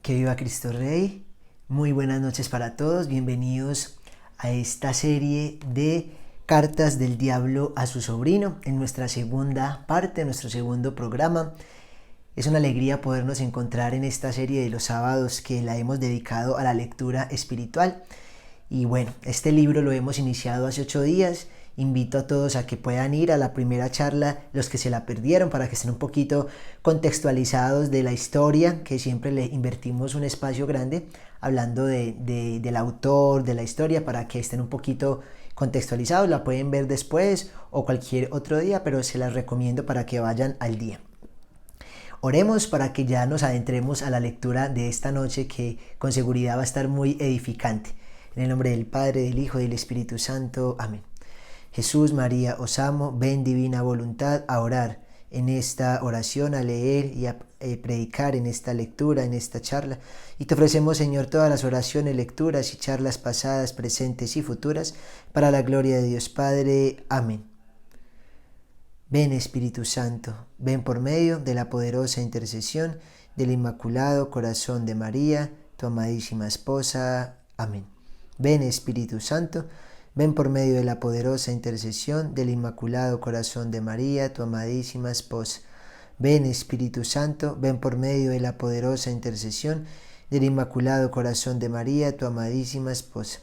Que viva Cristo Rey. Muy buenas noches para todos. Bienvenidos a esta serie de Cartas del Diablo a su sobrino, en nuestra segunda parte, nuestro segundo programa. Es una alegría podernos encontrar en esta serie de los sábados que la hemos dedicado a la lectura espiritual. Y bueno, este libro lo hemos iniciado hace 8 días. Invito a todos a que puedan ir a la primera charla, los que se la perdieron, para que estén un poquito contextualizados de la historia, que siempre le invertimos un espacio grande hablando del autor, de la historia, para que estén un poquito contextualizados. La pueden ver después o cualquier otro día, pero se las recomiendo para que vayan al día. Oremos para que ya nos adentremos a la lectura de esta noche, que con seguridad va a estar muy edificante. En el nombre del Padre, del Hijo y del Espíritu Santo. Amén. Jesús, María, os amo, ven divina voluntad a orar en esta oración, a leer y a predicar en esta lectura, en esta charla. Y te ofrecemos, Señor, todas las oraciones, lecturas y charlas pasadas, presentes y futuras, para la gloria de Dios Padre. Amén. Ven, Espíritu Santo, ven por medio de la poderosa intercesión del Inmaculado Corazón de María, tu amadísima esposa. Amén. Ven, Espíritu Santo, ven por medio de la poderosa intercesión del Inmaculado Corazón de María, tu amadísima esposa. Ven, Espíritu Santo, ven por medio de la poderosa intercesión del Inmaculado Corazón de María, tu amadísima esposa.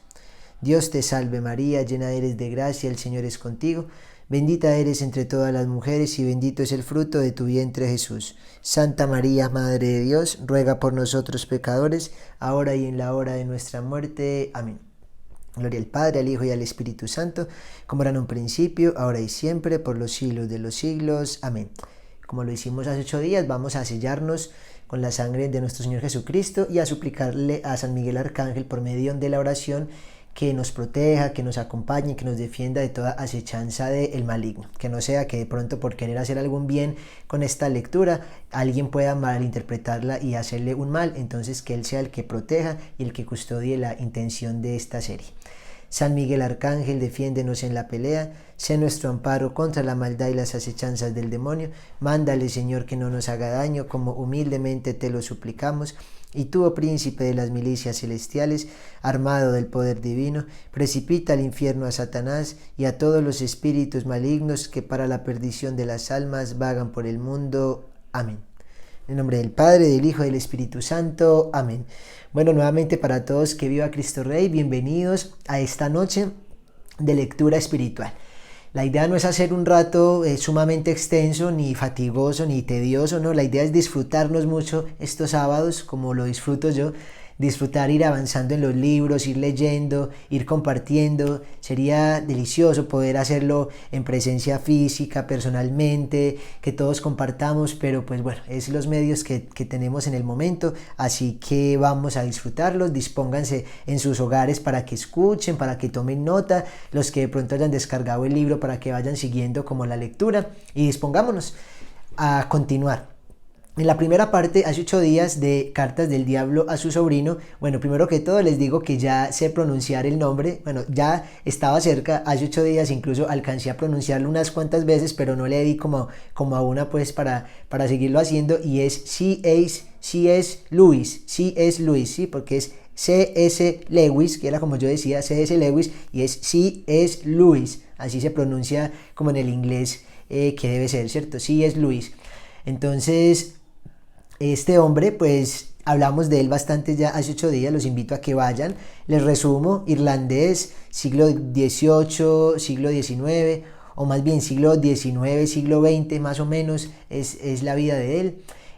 Dios te salve María, llena eres de gracia, el Señor es contigo. Bendita eres entre todas las mujeres y bendito es el fruto de tu vientre Jesús. Santa María, Madre de Dios, ruega por nosotros pecadores, ahora y en la hora de nuestra muerte. Amén. Gloria al Padre, al Hijo y al Espíritu Santo, como era en un principio, ahora y siempre, por los siglos de los siglos. Amén. Como lo hicimos hace 8 días, vamos a sellarnos con la sangre de nuestro Señor Jesucristo y a suplicarle a San Miguel Arcángel, por medio de la oración, que nos proteja, que nos acompañe, que nos defienda de toda acechanza del maligno. Que no sea que de pronto, por querer hacer algún bien con esta lectura, alguien pueda malinterpretarla y hacerle un mal. Entonces, que Él sea el que proteja y el que custodie la intención de esta serie. San Miguel Arcángel, defiéndenos en la pelea, sé nuestro amparo contra la maldad y las acechanzas del demonio. Mándale, Señor, que no nos haga daño, como humildemente te lo suplicamos. Y tú, oh príncipe de las milicias celestiales, armado del poder divino, precipita al infierno a Satanás y a todos los espíritus malignos que para la perdición de las almas vagan por el mundo. Amén. En el nombre del Padre, del Hijo y del Espíritu Santo. Amén. Bueno, nuevamente para todos, que viva Cristo Rey, bienvenidos a esta noche de lectura espiritual. La idea no es hacer un rato sumamente extenso, ni fatigoso, ni tedioso, no. La idea es disfrutarnos mucho estos sábados, como lo disfruto yo. Disfrutar, ir avanzando en los libros, ir leyendo, ir compartiendo. Sería delicioso poder hacerlo en presencia física, personalmente, que todos compartamos, pero pues bueno, es los medios que tenemos en el momento, así que vamos a disfrutarlos. Dispónganse en sus hogares para que escuchen, para que tomen nota, los que de pronto hayan descargado el libro, para que vayan siguiendo como la lectura, y dispongámonos a continuar. En la primera parte, hace 8 días, de Cartas del Diablo a su sobrino, bueno, primero que todo les digo que ya sé pronunciar el nombre. Bueno, ya estaba cerca, hace 8 días incluso alcancé a pronunciarlo unas cuantas veces, pero no le di como a una, pues, para seguirlo haciendo, y es C.S. Lewis, ¿sí? Porque es C.S. Lewis, que era como yo decía, C.S. Lewis, y es C.S. Lewis, así se pronuncia como en el inglés, que debe ser, ¿cierto? C.S. Lewis. Entonces, este hombre, pues hablamos de él bastante ya hace 8 días, los invito a que vayan. Les resumo: irlandés, siglo XVIII, siglo XIX, o más bien siglo XIX, siglo XX más o menos, es la vida de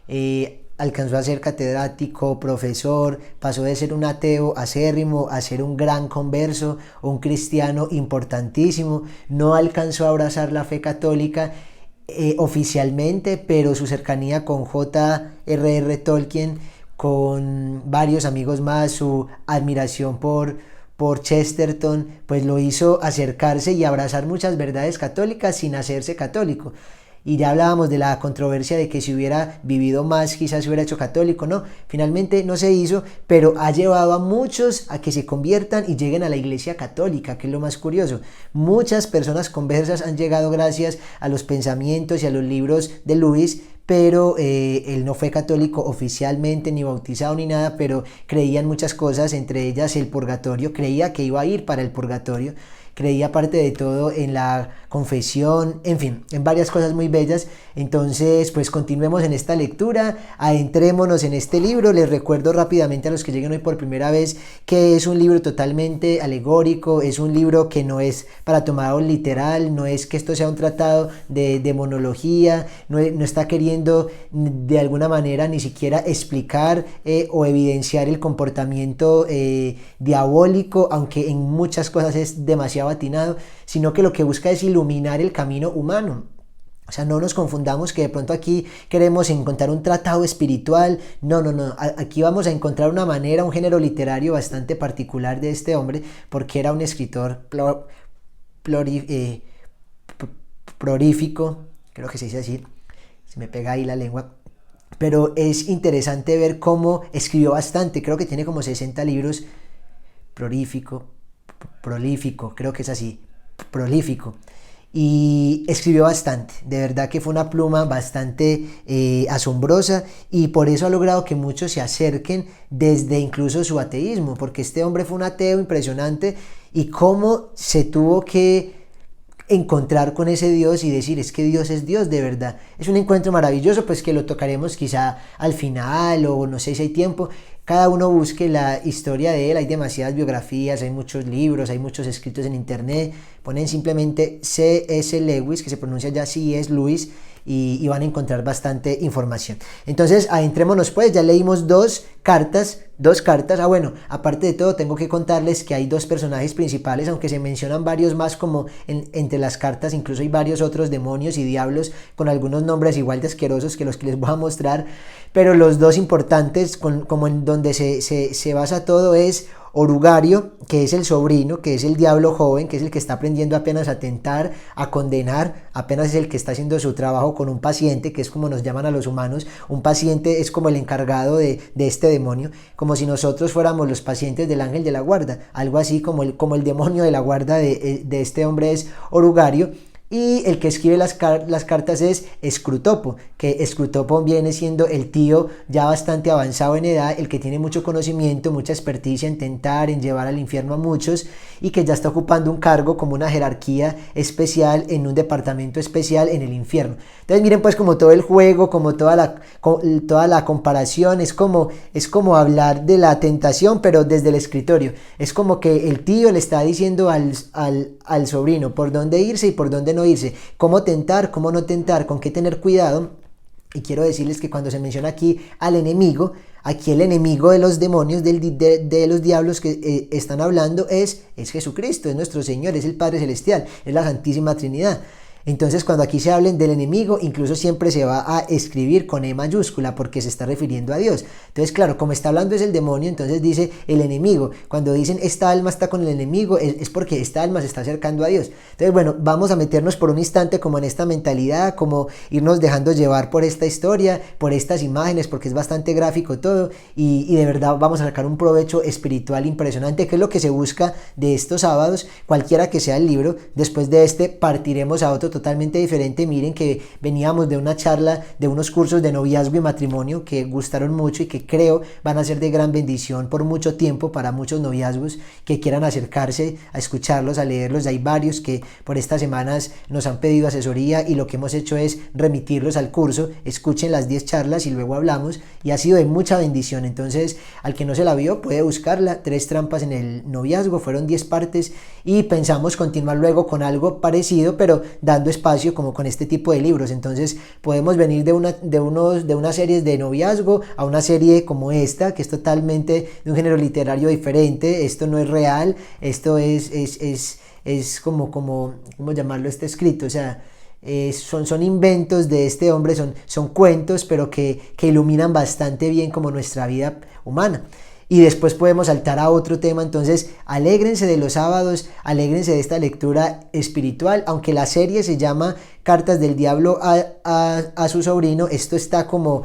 él. Alcanzó a ser catedrático, profesor, pasó de ser un ateo acérrimo a ser un gran converso, un cristiano importantísimo. No alcanzó a abrazar la fe católica oficialmente, pero su cercanía con J.R.R. Tolkien, con varios amigos más, su admiración por Chesterton, pues lo hizo acercarse y abrazar muchas verdades católicas sin hacerse católico. Y ya hablábamos de la controversia de que si hubiera vivido más quizás se hubiera hecho católico. No, finalmente no se hizo, pero ha llevado a muchos a que se conviertan y lleguen a la Iglesia Católica, que es lo más curioso. Muchas personas conversas han llegado gracias a los pensamientos y a los libros de Lewis, pero él no fue católico oficialmente, ni bautizado ni nada, pero creía en muchas cosas, entre ellas el purgatorio, creía que iba a ir para el purgatorio, creía aparte de todo en la confesión, en fin, en varias cosas muy bellas. Entonces, pues continuemos en esta lectura, adentrémonos en este libro. Les recuerdo rápidamente a los que lleguen hoy por primera vez que es un libro totalmente alegórico, es un libro que no es para tomarlo literal, no es que esto sea un tratado de demonología, no está queriendo de alguna manera ni siquiera explicar o evidenciar el comportamiento diabólico, aunque en muchas cosas es demasiado atinado, sino que lo que busca es iluminar el camino humano. O sea, no nos confundamos que de pronto aquí queremos encontrar un tratado espiritual. No. Aquí vamos a encontrar una manera, un género literario bastante particular de este hombre, porque era un escritor prolífico, creo que se dice así, se me pega ahí la lengua. Pero es interesante ver cómo escribió bastante, creo que tiene como 60 libros. Prolífico, creo que es así, prolífico. Y escribió bastante, de verdad que fue una pluma bastante asombrosa, y por eso ha logrado que muchos se acerquen desde incluso su ateísmo, porque este hombre fue un ateo impresionante, y cómo se tuvo que encontrar con ese Dios y decir, es que Dios es Dios de verdad. Es un encuentro maravilloso, pues que lo tocaremos quizá al final, o no sé si hay tiempo. Cada uno busque la historia de él, hay demasiadas biografías, hay muchos libros, hay muchos escritos en internet. Ponen simplemente C.S. Lewis, que se pronuncia ya C.S. Lewis, y van a encontrar bastante información. Entonces, adentrémonos pues, ya leímos dos cartas. Bueno, aparte de todo, tengo que contarles que hay dos personajes principales, aunque se mencionan varios más, como entre las cartas, incluso hay varios otros demonios y diablos con algunos nombres igual de asquerosos que los que les voy a mostrar, pero los dos importantes, como en donde se basa todo, es Orugario, que es el sobrino, que es el diablo joven, que es el que está aprendiendo apenas a tentar, a condenar, apenas es el que está haciendo su trabajo con un paciente, que es como nos llaman a los humanos. Un paciente es como el encargado de este demonio, como si nosotros fuéramos los pacientes del ángel de la guarda, algo así como el demonio de la guarda de este hombre es Orugario. Y el que escribe las cartas es Scrutopo, que Scrutopo viene siendo el tío ya bastante avanzado en edad, el que tiene mucho conocimiento, mucha experticia en tentar, en llevar al infierno a muchos, y que ya está ocupando un cargo como una jerarquía especial en un departamento especial en el infierno. Entonces miren pues como todo el juego, como toda la comparación, es como hablar de la tentación, pero desde el escritorio. Es como que el tío le está diciendo al sobrino por dónde irse y por dónde no irse, cómo tentar, cómo no tentar, con qué tener cuidado. Y quiero decirles que cuando se menciona aquí al enemigo, aquí el enemigo de los demonios, de los diablos que están hablando es Jesucristo, es nuestro Señor, es el Padre Celestial, es la Santísima Trinidad. Entonces cuando aquí se hablen del enemigo, incluso siempre se va a escribir con E mayúscula, porque se está refiriendo a Dios. Entonces claro, como está hablando es el demonio, entonces dice el enemigo. Cuando dicen esta alma está con el enemigo, es porque esta alma se está acercando a Dios. Entonces bueno, vamos a meternos por un instante como en esta mentalidad, como irnos dejando llevar por esta historia, por estas imágenes, porque es bastante gráfico todo, y de verdad vamos a sacar un provecho espiritual impresionante, que es lo que se busca de estos sábados, cualquiera que sea el libro. Después de este partiremos a otro totalmente diferente. Miren que veníamos de una charla, de unos cursos de noviazgo y matrimonio que gustaron mucho y que creo van a ser de gran bendición por mucho tiempo para muchos noviazgos que quieran acercarse a escucharlos, a leerlos. Hay varios que por estas semanas nos han pedido asesoría, y lo que hemos hecho es remitirlos al curso. Escuchen las 10 charlas y luego hablamos, y ha sido de mucha bendición. Entonces, al que no se la vio puede buscarla, 3 trampas en el noviazgo, fueron 10 partes, y pensamos continuar luego con algo parecido, pero dando espacio como con este tipo de libros. Entonces podemos venir de unas series de noviazgo a una serie como esta, que es totalmente de un género literario diferente. Esto no es real, esto es como ¿cómo llamarlo? Este escrito, o sea, son inventos de este hombre, son cuentos, pero que iluminan bastante bien como nuestra vida humana. Y después podemos saltar a otro tema. Entonces alégrense de los sábados, alégrense de esta lectura espiritual. Aunque la serie se llama Cartas del Diablo a su sobrino, esto está como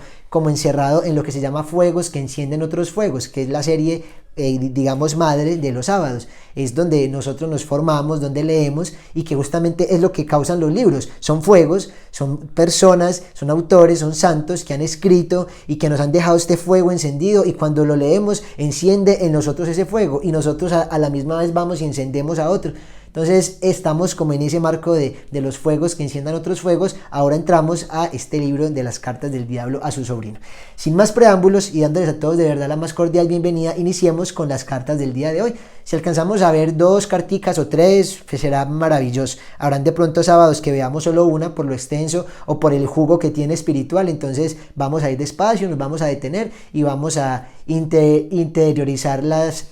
encerrado en lo que se llama Fuegos que encienden otros fuegos, que es la serie digamos, madre de los sábados. Es donde nosotros nos formamos, donde leemos, y que justamente es lo que causan los libros. Son fuegos, son personas, son autores, son santos que han escrito y que nos han dejado este fuego encendido, y cuando lo leemos enciende en nosotros ese fuego, y nosotros a la misma vez vamos y encendemos a otro. Entonces estamos como en ese marco de los fuegos que enciendan otros fuegos. Ahora entramos a este libro de las cartas del diablo a su sobrino. Sin más preámbulos y dándoles a todos de verdad la más cordial bienvenida, iniciemos con las cartas del día de hoy. Si alcanzamos a ver 2 carticas o 3, pues será maravilloso. Habrán de pronto sábados que veamos solo una por lo extenso o por el jugo que tiene espiritual. Entonces vamos a ir despacio, nos vamos a detener y vamos a interiorizar las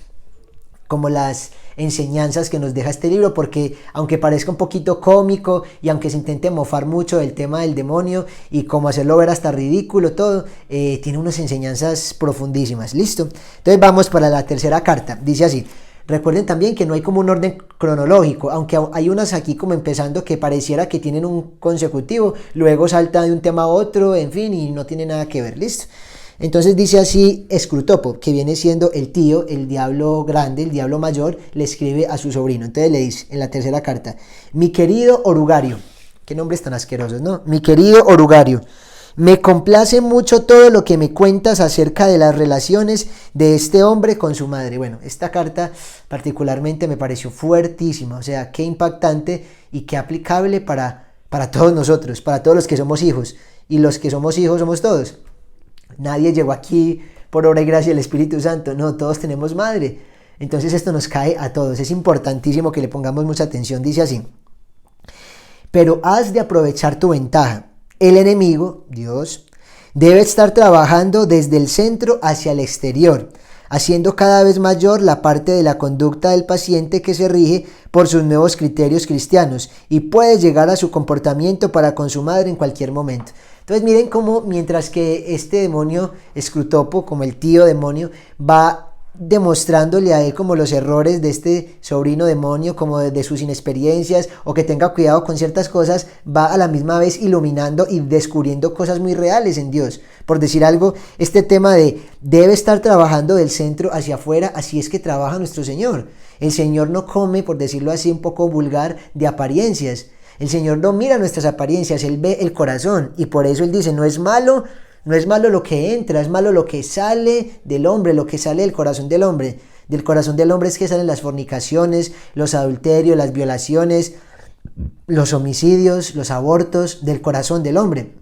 enseñanzas que nos deja este libro, porque aunque parezca un poquito cómico y aunque se intente mofar mucho del tema del demonio y como hacerlo ver hasta ridículo todo, tiene unas enseñanzas profundísimas. ¿Listo? Entonces vamos para la tercera carta. Dice así: recuerden también que no hay como un orden cronológico, aunque hay unas aquí como empezando que pareciera que tienen un consecutivo, luego salta de un tema a otro, en fin, y no tiene nada que ver. ¿Listo? Entonces dice así Scrutopo, que viene siendo el tío, el diablo grande, el diablo mayor, le escribe a su sobrino. Entonces le dice en la tercera carta: mi querido Orugario, qué nombres tan asquerosos, ¿no? Mi querido Orugario, me complace mucho todo lo que me cuentas acerca de las relaciones de este hombre con su madre. Bueno, esta carta particularmente me pareció fuertísima, o sea, qué impactante y qué aplicable para todos nosotros, para todos los que somos hijos, y los que somos hijos somos todos. Nadie llegó aquí por obra y gracia del Espíritu Santo, no, todos tenemos madre. Entonces esto nos cae a todos, es importantísimo que le pongamos mucha atención. Dice así: pero has de aprovechar tu ventaja. El enemigo, Dios, debe estar trabajando desde el centro hacia el exterior, haciendo cada vez mayor la parte de la conducta del paciente que se rige por sus nuevos criterios cristianos y puede llegar a su comportamiento para con su madre en cualquier momento. Entonces miren cómo mientras que este demonio Scrutopo, como el tío demonio, va demostrándole a él como los errores de este sobrino demonio, como de sus inexperiencias, o que tenga cuidado con ciertas cosas, va a la misma vez iluminando y descubriendo cosas muy reales en Dios. Por decir algo, este tema de debe estar trabajando del centro hacia afuera, así es que trabaja nuestro Señor. El Señor no come, por decirlo así un poco vulgar, de apariencias. El Señor no mira nuestras apariencias, Él ve el corazón, y por eso Él dice: no es malo lo que entra, es malo lo que sale del hombre, lo que sale del corazón del hombre. Del corazón del hombre es que salen las fornicaciones, los adulterios, las violaciones, los homicidios, los abortos, del corazón del hombre.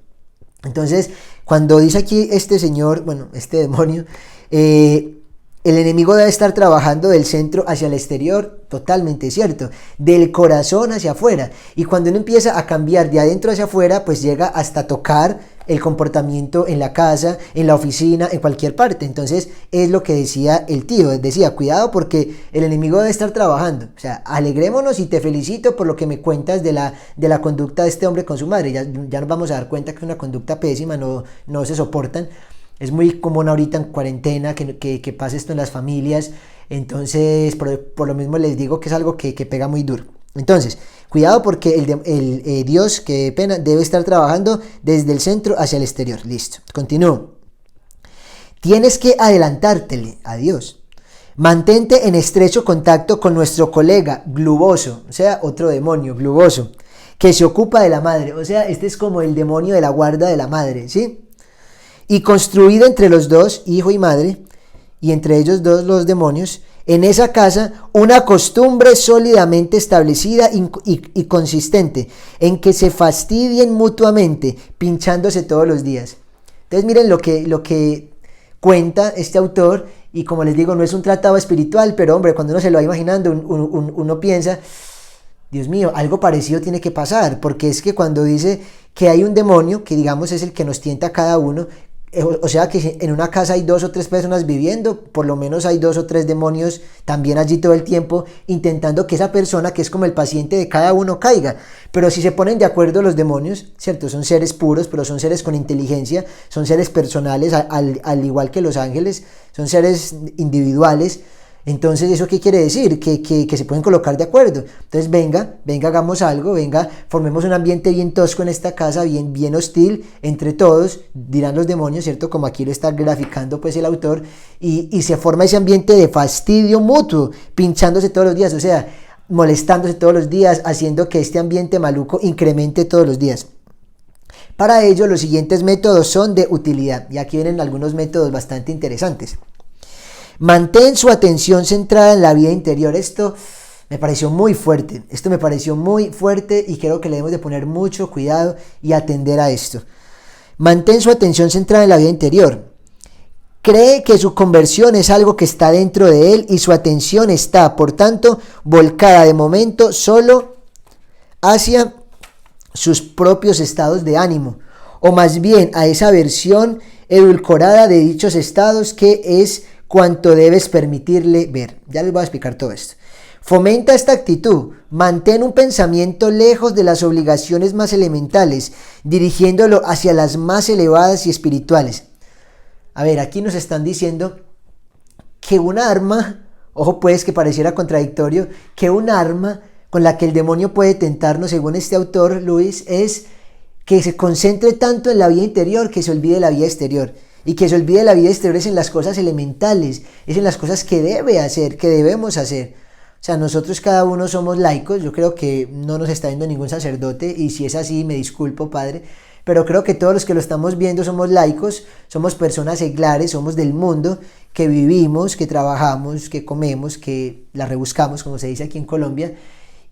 Entonces, cuando dice aquí este señor, bueno, este demonio, el enemigo debe estar trabajando del centro hacia el exterior, totalmente cierto, del corazón hacia afuera. Y cuando uno empieza a cambiar de adentro hacia afuera, pues llega hasta tocar el comportamiento en la casa, en la oficina, en cualquier parte. Entonces es lo que decía el tío, decía: cuidado porque el enemigo debe estar trabajando. O sea, alegrémonos y te felicito por lo que me cuentas de la conducta de este hombre con su madre. Ya nos vamos a dar cuenta que es una conducta pésima, no se soportan. Es muy común ahorita en cuarentena que pase esto en las familias. Entonces por lo mismo les digo que es algo que pega muy duro. Entonces, cuidado porque el Dios, que pena, debe estar trabajando desde el centro hacia el exterior. Listo, continúo. Tienes que adelantártele a Dios. Mantente en estrecho contacto con nuestro colega Gluboso, o sea, otro demonio, Gluboso, que se ocupa de la madre. O sea, este es como el demonio de la guarda de la madre, ¿sí? Y construida entre los dos, hijo y madre, y entre ellos dos los demonios, en esa casa una costumbre sólidamente establecida y consistente, en que se fastidien mutuamente, pinchándose todos los días. Entonces miren lo que cuenta este autor, y como les digo, no es un tratado espiritual, pero hombre, cuando uno se lo va imaginando, uno piensa: Dios mío, algo parecido tiene que pasar, porque es que cuando dice que hay un demonio, que digamos es el que nos tienta a cada uno, o sea que en una casa hay 2 o 3 personas viviendo, por lo menos hay 2 o 3 demonios también allí todo el tiempo, intentando que esa persona, que es como el paciente de cada uno, caiga. Pero si se ponen de acuerdo los demonios, ¿cierto? Son seres puros, pero son seres con inteligencia, son seres personales, al igual que los ángeles, son seres individuales. Entonces, ¿eso qué quiere decir? Que se pueden colocar de acuerdo. Entonces, venga, hagamos algo, venga, formemos un ambiente bien tosco en esta casa, bien hostil, entre todos, dirán los demonios, ¿cierto? Como aquí lo está graficando pues el autor, y se forma ese ambiente de fastidio mutuo, pinchándose todos los días, o sea, molestándose todos los días, haciendo que este ambiente maluco incremente todos los días. Para ello, los siguientes métodos son de utilidad, y aquí vienen algunos métodos bastante interesantes. Mantén su atención centrada en la vida interior. Esto me pareció muy fuerte, y creo que le debemos de poner mucho cuidado y atender a esto. Mantén su atención centrada en la vida interior. Cree que su conversión es algo que está dentro de él y su atención está, por tanto, volcada de momento solo hacia sus propios estados de ánimo, o más bien a esa versión edulcorada de dichos estados que es cuanto debes permitirle ver. Ya les voy a explicar todo esto. Fomenta esta actitud, mantén un pensamiento lejos de las obligaciones más elementales, dirigiéndolo hacia las más elevadas y espirituales. A ver, aquí nos están diciendo que un arma, ojo pues que pareciera contradictorio, que un arma con la que el demonio puede tentarnos, según este autor, Luis, es que se concentre tanto en la vida interior que se olvide la vida exterior. Y que se olvide la vida exterior es en las cosas elementales, es en las cosas que debe hacer, que debemos hacer. O sea, nosotros cada uno somos laicos, yo creo que no nos está viendo ningún sacerdote, y si es así, me disculpo, padre, pero creo que todos los que lo estamos viendo somos laicos, somos personas seglares, somos del mundo, que vivimos, que trabajamos, que comemos, que la rebuscamos, como se dice aquí en Colombia,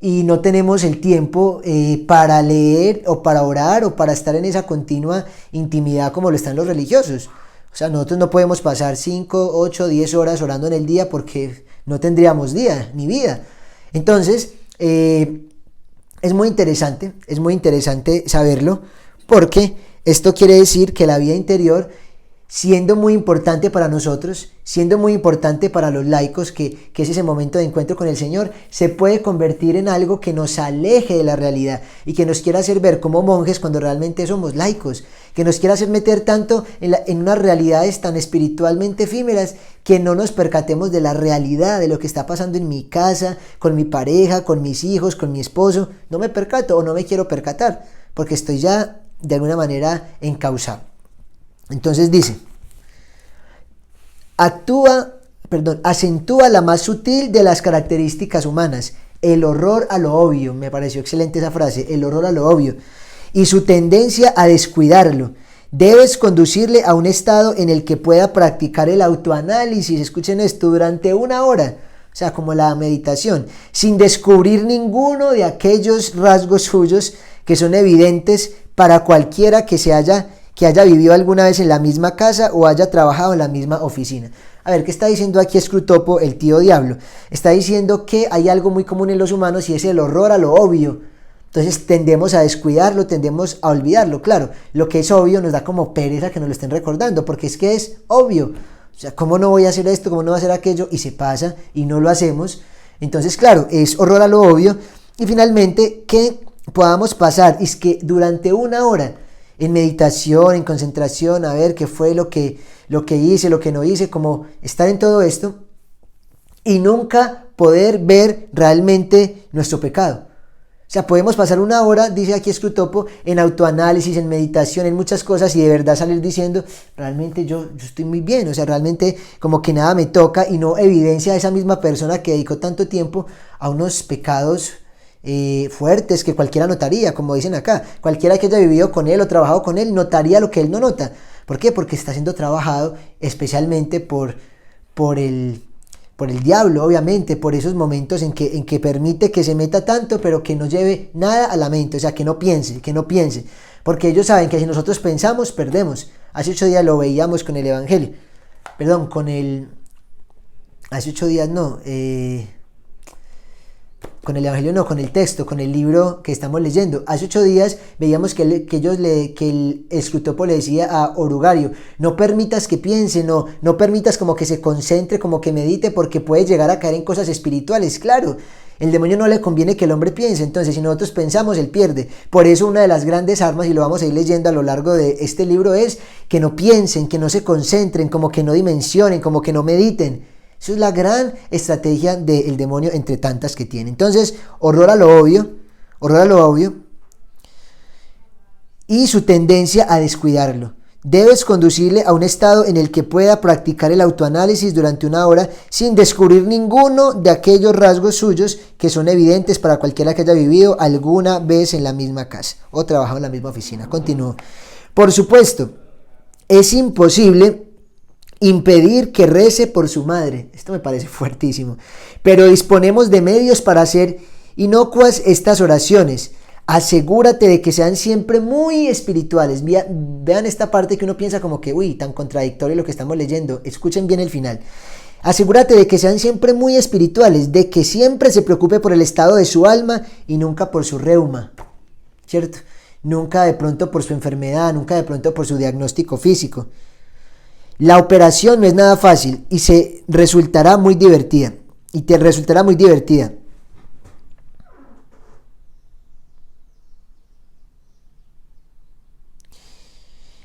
y no tenemos el tiempo para leer o para orar o para estar en esa continua intimidad como lo están los religiosos. O sea, nosotros no podemos pasar 5, 8, 10 horas orando en el día porque no tendríamos día ni vida. Entonces, es muy interesante saberlo, porque esto quiere decir que la vida interior, siendo muy importante para nosotros, siendo muy importante para los laicos, que es ese momento de encuentro con el Señor, se puede convertir en algo que nos aleje de la realidad y que nos quiera hacer ver como monjes cuando realmente somos laicos, que nos quiera hacer meter tanto en unas realidades tan espiritualmente efímeras que no nos percatemos de la realidad, de lo que está pasando en mi casa, con mi pareja, con mis hijos, con mi esposo. No me percato o no me quiero percatar porque estoy ya de alguna manera encauzado. Entonces dice, acentúa la más sutil de las características humanas, el horror a lo obvio. Me pareció excelente esa frase, el horror a lo obvio, y su tendencia a descuidarlo. Debes conducirle a un estado en el que pueda practicar el autoanálisis, escuchen esto, durante 1 hora, o sea, como la meditación, sin descubrir ninguno de aquellos rasgos suyos que son evidentes para cualquiera que haya vivido alguna vez en la misma casa o haya trabajado en la misma oficina. A ver, ¿qué está diciendo aquí Scrutopo, el tío diablo? Está diciendo que hay algo muy común en los humanos y es el horror a lo obvio. Entonces tendemos a descuidarlo, tendemos a olvidarlo. Claro, lo que es obvio nos da como pereza que nos lo estén recordando, porque es que es obvio. O sea, ¿cómo no voy a hacer esto? ¿Cómo no voy a hacer aquello? Y se pasa y no lo hacemos. Entonces, claro, es horror a lo obvio. Y finalmente, que podamos pasar, es que durante 1 hora, en meditación, en concentración, a ver qué fue lo que hice, lo que no hice, como estar en todo esto y nunca poder ver realmente nuestro pecado. O sea, podemos pasar 1 hora, dice aquí Scrutopo, en autoanálisis, en meditación, en muchas cosas, y de verdad salir diciendo, realmente yo estoy muy bien, o sea, realmente como que nada me toca, y no evidencia a esa misma persona que dedicó tanto tiempo a unos pecados fuertes que cualquiera notaría, como dicen acá. Cualquiera que haya vivido con él o trabajado con él notaría lo que él no nota. ¿Por qué? Porque está siendo trabajado especialmente por el diablo, obviamente, por esos momentos en que permite que se meta tanto, pero que no lleve nada a la mente, o sea, que no piense, porque ellos saben que si nosotros pensamos, perdemos. Hace 8 días lo veíamos con el Evangelio, hace 8 días no, con el Evangelio no, con el texto, con el libro que estamos leyendo. Hace 8 días veíamos que el Scrutopo le decía a Orugario, no permitas que piense, no permitas como que se concentre, como que medite, porque puede llegar a caer en cosas espirituales. Claro, el demonio no le conviene que el hombre piense, entonces si nosotros pensamos, él pierde. Por eso una de las grandes armas, y lo vamos a ir leyendo a lo largo de este libro, es que no piensen, que no se concentren, como que no dimensionen, como que no mediten. Eso es la gran estrategia del demonio entre tantas que tiene. Entonces, horror a lo obvio y su tendencia a descuidarlo. Debes conducirle a un estado en el que pueda practicar el autoanálisis durante una hora sin descubrir ninguno de aquellos rasgos suyos que son evidentes para cualquiera que haya vivido alguna vez en la misma casa o trabajado en la misma oficina. Continúo. Por supuesto, es imposible impedir que rece por su madre. Esto me parece fuertísimo. Pero disponemos de medios para hacer inocuas estas oraciones. Asegúrate de que sean siempre muy espirituales. Vean esta parte que uno piensa como que, uy, tan contradictorio lo que estamos leyendo. Escuchen bien el final. Asegúrate de que sean siempre muy espirituales, de que siempre se preocupe por el estado de su alma y nunca por su reuma, ¿cierto? Nunca de pronto por su enfermedad, nunca de pronto por su diagnóstico físico. La operación no es nada fácil y te resultará muy divertida.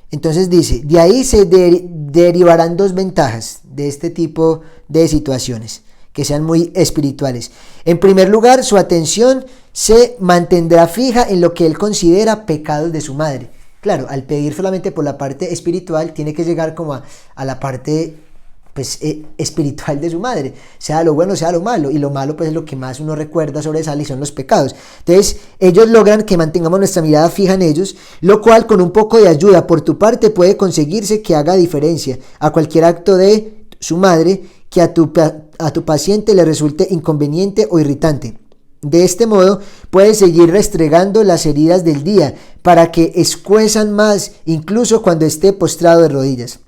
Entonces dice, de ahí se derivarán dos ventajas de este tipo de situaciones, que sean muy espirituales. En primer lugar, su atención se mantendrá fija en lo que él considera pecados de su madre. Claro, al pedir solamente por la parte espiritual, tiene que llegar como a la parte pues, espiritual de su madre, sea lo bueno, sea lo malo, y lo malo pues es lo que más uno recuerda, sobresale y son los pecados. Entonces ellos logran que mantengamos nuestra mirada fija en ellos, lo cual con un poco de ayuda por tu parte puede conseguirse que haga diferencia a cualquier acto de su madre que a tu paciente le resulte inconveniente o irritante. De este modo puedes seguir restregando las heridas del día para que escuezan más incluso cuando esté postrado de rodillas.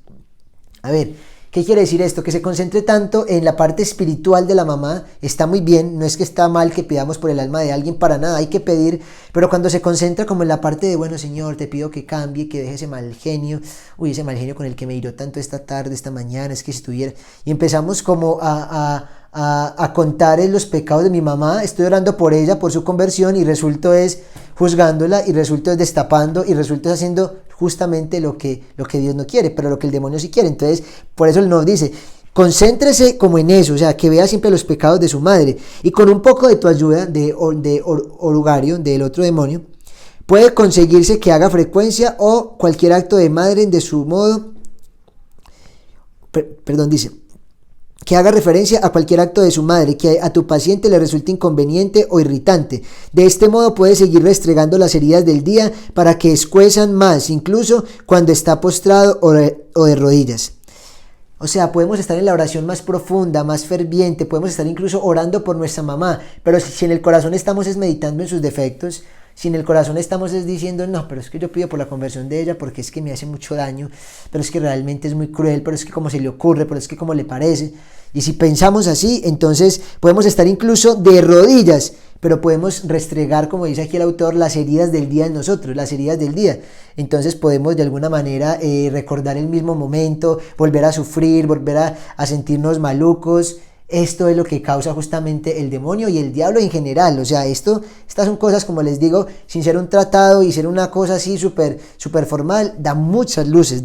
A ver, ¿qué quiere decir esto? Que se concentre tanto en la parte espiritual de la mamá, está muy bien, no es que está mal que pidamos por el alma de alguien, para nada, hay que pedir, pero cuando se concentra como en la parte de, bueno Señor, te pido que cambie, que deje ese mal genio, ese mal genio con el que me hirió tanto esta tarde, esta mañana, es que si estuviera, y empezamos como a contar los pecados de mi mamá, estoy orando por ella, por su conversión, y resulto es juzgándola, y resulto es destapando, y resulto es haciendo justamente lo que Dios no quiere, pero lo que el demonio sí quiere. Entonces, por eso él nos dice, concéntrese como en eso, o sea, que vea siempre los pecados de su madre, y con un poco de tu ayuda, de Orugario, del otro demonio, puede conseguirse que haga frecuencia o cualquier acto de madre de su modo, dice, que haga referencia a cualquier acto de su madre que a tu paciente le resulte inconveniente o irritante. De este modo puedes seguir restregando las heridas del día para que escuezan más, incluso cuando está postrado o de rodillas. O sea, podemos estar en la oración más profunda, más ferviente, podemos estar incluso orando por nuestra mamá, pero si en el corazón estamos meditando en sus defectos, si en el corazón estamos diciendo, no, pero es que yo pido por la conversión de ella porque es que me hace mucho daño, pero es que realmente es muy cruel, pero es que como se le ocurre, pero es que como le parece. Y si pensamos así, entonces podemos estar incluso de rodillas, pero podemos restregar, como dice aquí el autor, las heridas del día en nosotros, las heridas del día. Entonces podemos de alguna manera recordar el mismo momento, volver a sufrir, volver a sentirnos malucos. Esto es lo que causa justamente el demonio y el diablo en general. O sea, estas son cosas, como les digo, sin ser un tratado y ser una cosa así súper formal, da muchas luces.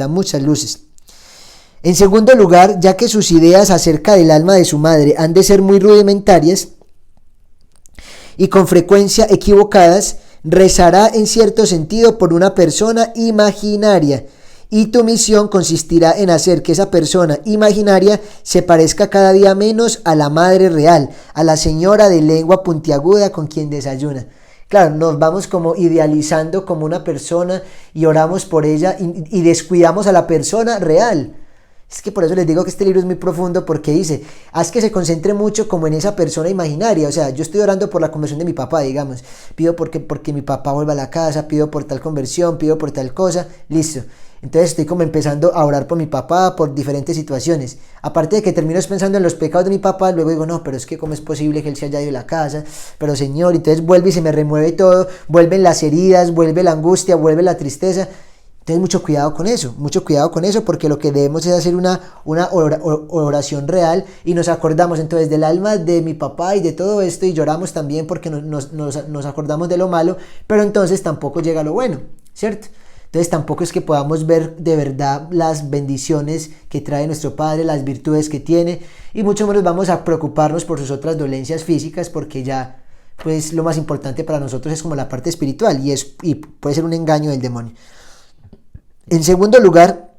En segundo lugar, ya que sus ideas acerca del alma de su madre han de ser muy rudimentarias y con frecuencia equivocadas, rezará en cierto sentido por una persona imaginaria, y tu misión consistirá en hacer que esa persona imaginaria se parezca cada día menos a la madre real, a la señora de lengua puntiaguda con quien desayuna. Claro, nos vamos como idealizando como una persona y oramos por ella y descuidamos a la persona real. Es que por eso les digo que este libro es muy profundo, porque dice, haz que se concentre mucho como en esa persona imaginaria. O sea, yo estoy orando por la conversión de mi papá, digamos, pido porque mi papá vuelva a la casa, pido por tal conversión, pido por tal cosa, listo. Entonces estoy como empezando a orar por mi papá, por diferentes situaciones. Aparte de que termino pensando en los pecados de mi papá, luego digo, no, pero es que cómo es posible que él se haya ido de la casa, pero Señor, entonces vuelve y se me remueve todo, vuelven las heridas, vuelve la angustia, vuelve la tristeza. Entonces mucho cuidado con eso, porque lo que debemos es hacer una oración real y nos acordamos entonces del alma de mi papá y de todo esto, y lloramos también porque nos acordamos de lo malo, pero entonces tampoco llega lo bueno, ¿cierto? Entonces tampoco es que podamos ver de verdad las bendiciones que trae nuestro Padre, las virtudes que tiene, y mucho menos vamos a preocuparnos por sus otras dolencias físicas, porque ya pues lo más importante para nosotros es como la parte espiritual, y puede ser un engaño del demonio. En segundo lugar,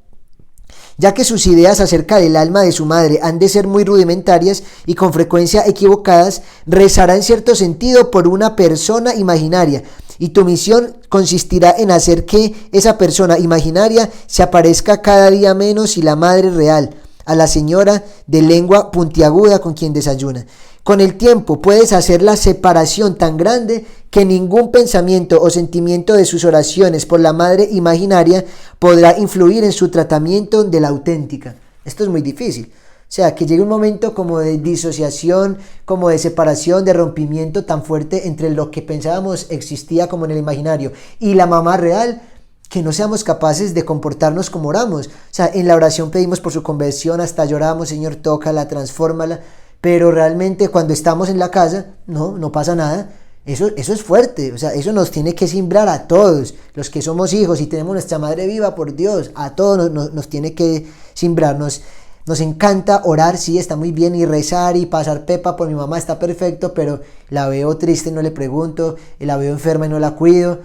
ya que sus ideas acerca del alma de su madre han de ser muy rudimentarias y con frecuencia equivocadas, rezará en cierto sentido por una persona imaginaria, y tu misión consistirá en hacer que esa persona imaginaria se aparezca cada día menos y la madre real, a la señora de lengua puntiaguda con quien desayuna. Con el tiempo puedes hacer la separación tan grande que ningún pensamiento o sentimiento de sus oraciones por la madre imaginaria podrá influir en su tratamiento de la auténtica. Esto es muy difícil. O sea, que llegue un momento como de disociación, como de separación, de rompimiento tan fuerte entre lo que pensábamos existía como en el imaginario y la mamá real, que no seamos capaces de comportarnos como oramos. O sea, en la oración pedimos por su conversión, hasta lloramos, Señor, tócala, transfórmala, pero realmente cuando estamos en la casa, no pasa nada. Eso es fuerte, o sea, eso nos tiene que simbrar a todos, los que somos hijos y tenemos nuestra madre viva, por Dios, a todos nos tiene que simbrarnos. Nos encanta orar, sí, está muy bien, y rezar y pasar pepa por mi mamá está perfecto, pero la veo triste y no le pregunto, la veo enferma y no la cuido.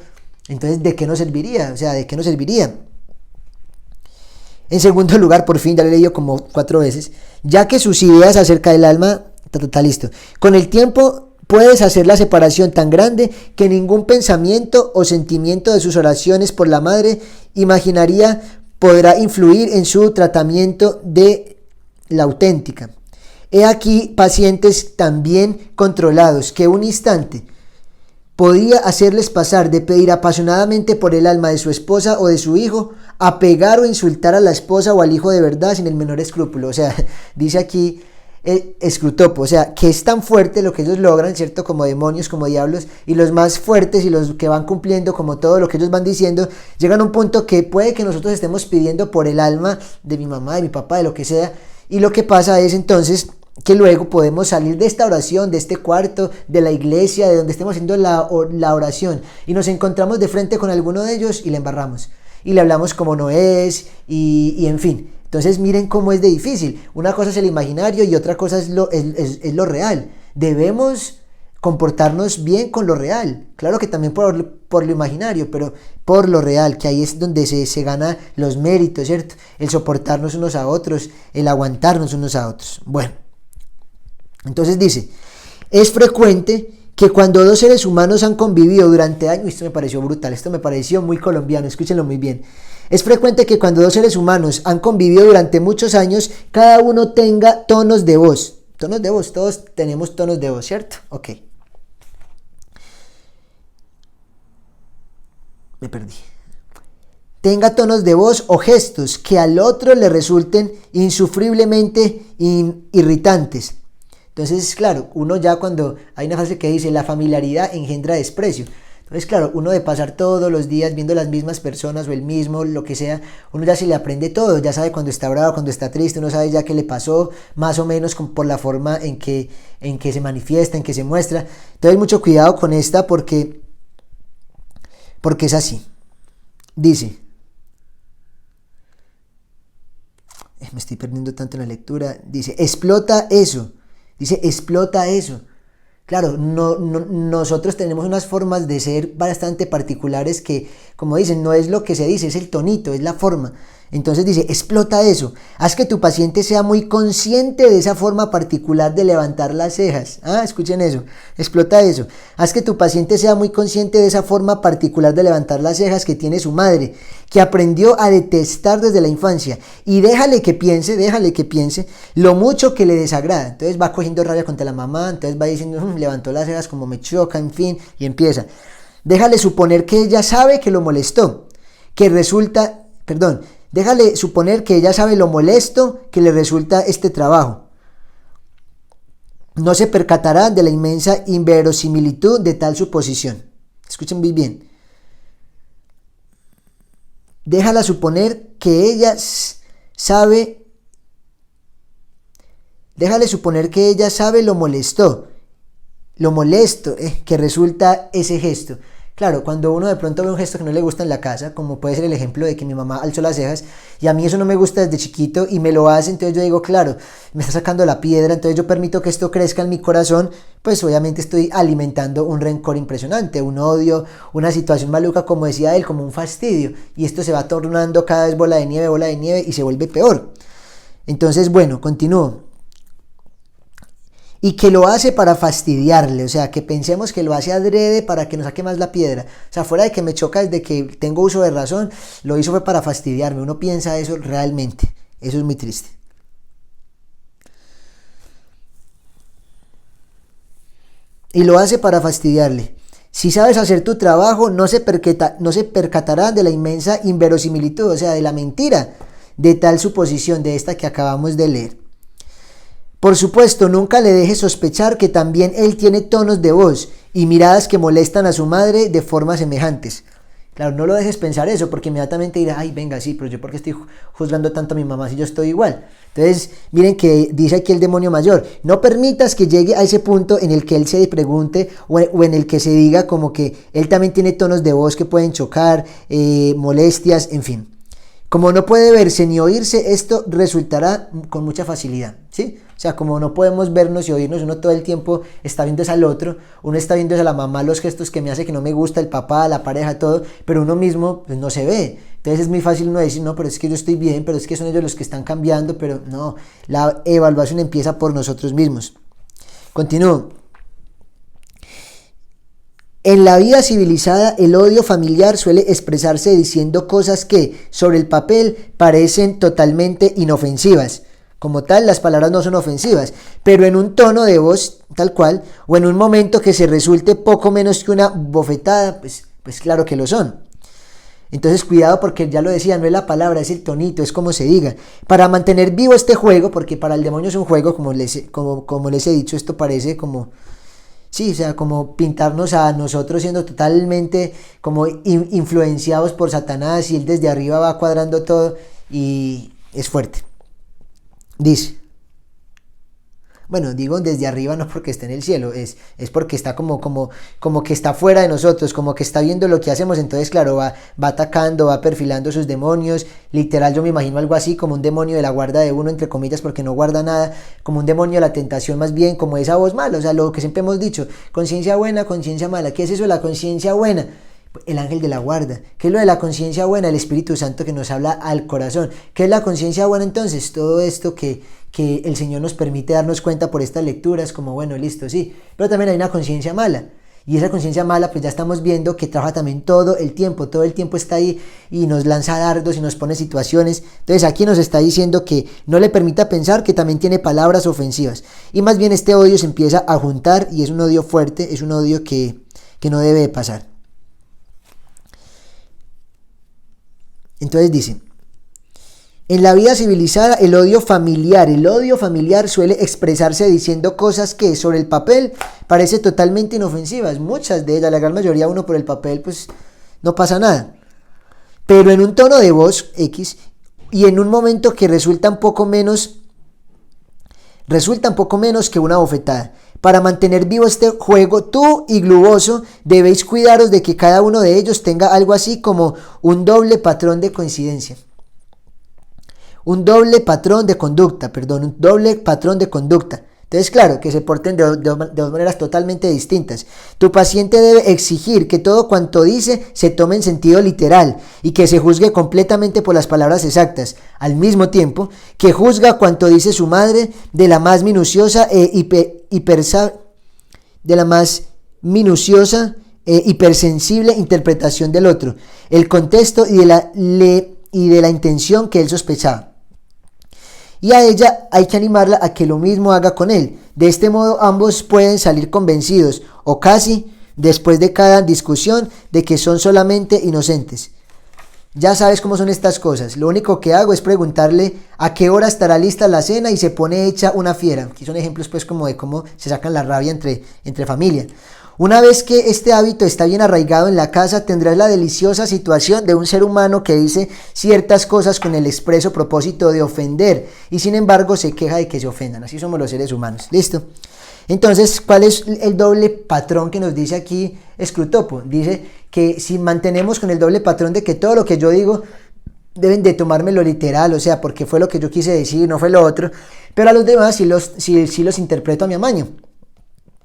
Entonces, ¿de qué nos serviría? O sea, ¿de qué nos serviría? En segundo lugar, por fin, ya lo he leído como 4 veces, ya que sus ideas acerca del alma, listo. Con el tiempo puedes hacer la separación tan grande que ningún pensamiento o sentimiento de sus oraciones por la madre imaginaria podrá influir en su tratamiento de la auténtica. He aquí pacientes tan bien controlados que un instante podía hacerles pasar de pedir apasionadamente por el alma de su esposa o de su hijo a pegar o insultar a la esposa o al hijo de verdad sin el menor escrúpulo. O sea, dice aquí Scrutopo, o sea, que es tan fuerte lo que ellos logran, ¿cierto? Como demonios, como diablos, y los más fuertes y los que van cumpliendo como todo lo que ellos van diciendo, llegan a un punto que puede que nosotros estemos pidiendo por el alma de mi mamá, de mi papá, de lo que sea, y lo que pasa es entonces que luego podemos salir de esta oración, de este cuarto, de la iglesia, de donde estemos haciendo la oración, y nos encontramos de frente con alguno de ellos y le embarramos, y le hablamos como no es, y en fin. Entonces miren cómo es de difícil. Una cosa es el imaginario y otra cosa es lo real. Debemos comportarnos bien con lo real. Claro que también por lo imaginario, pero por lo real, que ahí es donde se gana los méritos, ¿cierto? El soportarnos unos a otros, el aguantarnos unos a otros. Bueno, entonces dice, es frecuente que cuando dos seres humanos han convivido durante años, esto me pareció brutal, esto me pareció muy colombiano, escúchenlo muy bien. Es frecuente que cuando dos seres humanos han convivido durante muchos años, cada uno tenga tonos de voz. Tonos de voz, todos tenemos tonos de voz, ¿cierto? Ok. Me perdí. Tenga tonos de voz o gestos que al otro le resulten insufriblemente irritantes. Entonces, claro, uno ya cuando hay una frase que dice la familiaridad engendra desprecio. Entonces, claro, uno de pasar todos los días viendo las mismas personas o el mismo, lo que sea, uno ya se le aprende todo, ya sabe cuando está bravo, cuando está triste, uno sabe ya qué le pasó, más o menos por la forma en que se manifiesta, en que se muestra. Entonces, mucho cuidado con esta porque es así. Dice, me estoy perdiendo tanto en la lectura, dice, explota eso. Claro, nosotros tenemos unas formas de ser bastante particulares que, como dicen, no es lo que se dice, es el tonito, es la forma. Entonces dice, explota eso, haz que tu paciente sea muy consciente de esa forma particular de levantar las cejas. Escuchen eso, explota eso, haz que tu paciente sea muy consciente de esa forma particular de levantar las cejas que tiene su madre, que aprendió a detestar desde la infancia, y déjale que piense lo mucho que le desagrada. Entonces va cogiendo rabia contra la mamá, entonces va diciendo, levantó las cejas como me choca, en fin, y empieza. Déjale suponer que ella sabe que lo molestó, déjale suponer que ella sabe lo molesto que le resulta este trabajo. No se percatará de la inmensa inverosimilitud de tal suposición. Escuchen muy bien. Déjala suponer que ella sabe lo molesto que resulta ese gesto. Claro, cuando uno de pronto ve un gesto que no le gusta en la casa, como puede ser el ejemplo de que mi mamá alzó las cejas y a mí eso no me gusta desde chiquito y me lo hace, entonces yo digo, claro, me está sacando la piedra, entonces yo permito que esto crezca en mi corazón, pues obviamente estoy alimentando un rencor impresionante, un odio, una situación maluca, como decía él, como un fastidio, y esto se va tornando cada vez bola de nieve y se vuelve peor. Entonces, bueno, continúo. Y que lo hace para fastidiarle, o sea, que pensemos que lo hace adrede para que nos saque más la piedra. O sea, fuera de que me choca desde que tengo uso de razón, lo hizo fue para fastidiarme. Uno piensa eso realmente. Eso es muy triste. Y lo hace para fastidiarle. Si sabes hacer tu trabajo, no se percatará de la inmensa inverosimilitud, o sea, de la mentira de tal suposición de esta que acabamos de leer. Por supuesto, nunca le dejes sospechar que también él tiene tonos de voz y miradas que molestan a su madre de formas semejantes. Claro, no lo dejes pensar eso, porque inmediatamente dirá, ay, venga, sí, pero yo por qué estoy juzgando tanto a mi mamá si yo estoy igual. Entonces, miren que dice aquí el demonio mayor, no permitas que llegue a ese punto en el que él se pregunte o en el que se diga como que él también tiene tonos de voz que pueden chocar, molestias, en fin. Como no puede verse ni oírse, esto resultará con mucha facilidad, ¿sí? O sea, como no podemos vernos y oírnos, uno todo el tiempo está viendo al otro, uno está viendo a la mamá, los gestos que me hace que no me gusta, el papá, la pareja, todo, pero uno mismo pues, no se ve. Entonces es muy fácil uno decir, no, pero es que yo estoy bien, pero es que son ellos los que están cambiando, pero no, la evaluación empieza por nosotros mismos. Continúo. En la vida civilizada, el odio familiar suele expresarse diciendo cosas que, sobre el papel, parecen totalmente inofensivas. Como tal, las palabras no son ofensivas, pero en un tono de voz tal cual, o en un momento que se resulte poco menos que una bofetada, pues claro que lo son. Entonces cuidado porque ya lo decía, no es la palabra, es el tonito, es como se diga. Para mantener vivo este juego, porque para el demonio es un juego, como les he dicho, esto parece como... Sí, o sea, como pintarnos a nosotros siendo totalmente como influenciados por Satanás y él desde arriba va cuadrando todo y es fuerte. Dice, bueno, digo desde arriba no porque esté en el cielo, es porque está como que está fuera de nosotros, como que está viendo lo que hacemos, entonces claro, va atacando, va perfilando sus demonios, literal yo me imagino algo así como un demonio de la guarda de uno, entre comillas, porque no guarda nada, como un demonio de la tentación más bien, como esa voz mala, o sea, lo que siempre hemos dicho, conciencia buena, conciencia mala, ¿qué es eso de la conciencia buena? El ángel de la guarda. ¿Qué es lo de la conciencia buena? El Espíritu Santo que nos habla al corazón. ¿Qué es la conciencia buena entonces? Todo esto que el Señor nos permite darnos cuenta por estas lecturas, como bueno, listo, sí. Pero también hay una conciencia mala. Y esa conciencia mala, pues ya estamos viendo que trabaja también todo el tiempo está ahí y nos lanza dardos y nos pone situaciones. Entonces aquí nos está diciendo que no le permita pensar que también tiene palabras ofensivas. Y más bien este odio se empieza a juntar y es un odio fuerte, es un odio que no debe de pasar. Entonces dice, en la vida civilizada el odio familiar suele expresarse diciendo cosas que sobre el papel parece totalmente inofensivas, muchas de ellas, la gran mayoría uno por el papel pues no pasa nada, pero en un tono de voz X y en un momento que resulta un poco menos que una bofetada. Para mantener vivo este juego, tú y Gluboso debéis cuidaros de que cada uno de ellos tenga algo así como un doble patrón de coincidencia. Un doble patrón de conducta. Entonces, claro, que se porten de dos maneras totalmente distintas. Tu paciente debe exigir que todo cuanto dice se tome en sentido literal y que se juzgue completamente por las palabras exactas, al mismo tiempo que juzga cuanto dice su madre de la más minuciosa hipersensible interpretación del otro, el contexto y de la intención que él sospechaba. Y a ella hay que animarla a que lo mismo haga con él. De este modo ambos pueden salir convencidos, o casi, después de cada discusión, de que son solamente inocentes. Ya sabes cómo son estas cosas. Lo único que hago es preguntarle a qué hora estará lista la cena y se pone hecha una fiera. Aquí son ejemplos pues como de cómo se sacan la rabia entre familia. Una vez que este hábito está bien arraigado en la casa, tendrás la deliciosa situación de un ser humano que dice ciertas cosas con el expreso propósito de ofender y sin embargo se queja de que se ofendan. Así somos los seres humanos. ¿Listo? Entonces, ¿cuál es el doble patrón que nos dice aquí Scrutopo? Dice que si mantenemos con el doble patrón de que todo lo que yo digo deben de tomármelo literal, o sea, porque fue lo que yo quise decir, no fue lo otro, pero a los demás sí los interpreto a mi amaño.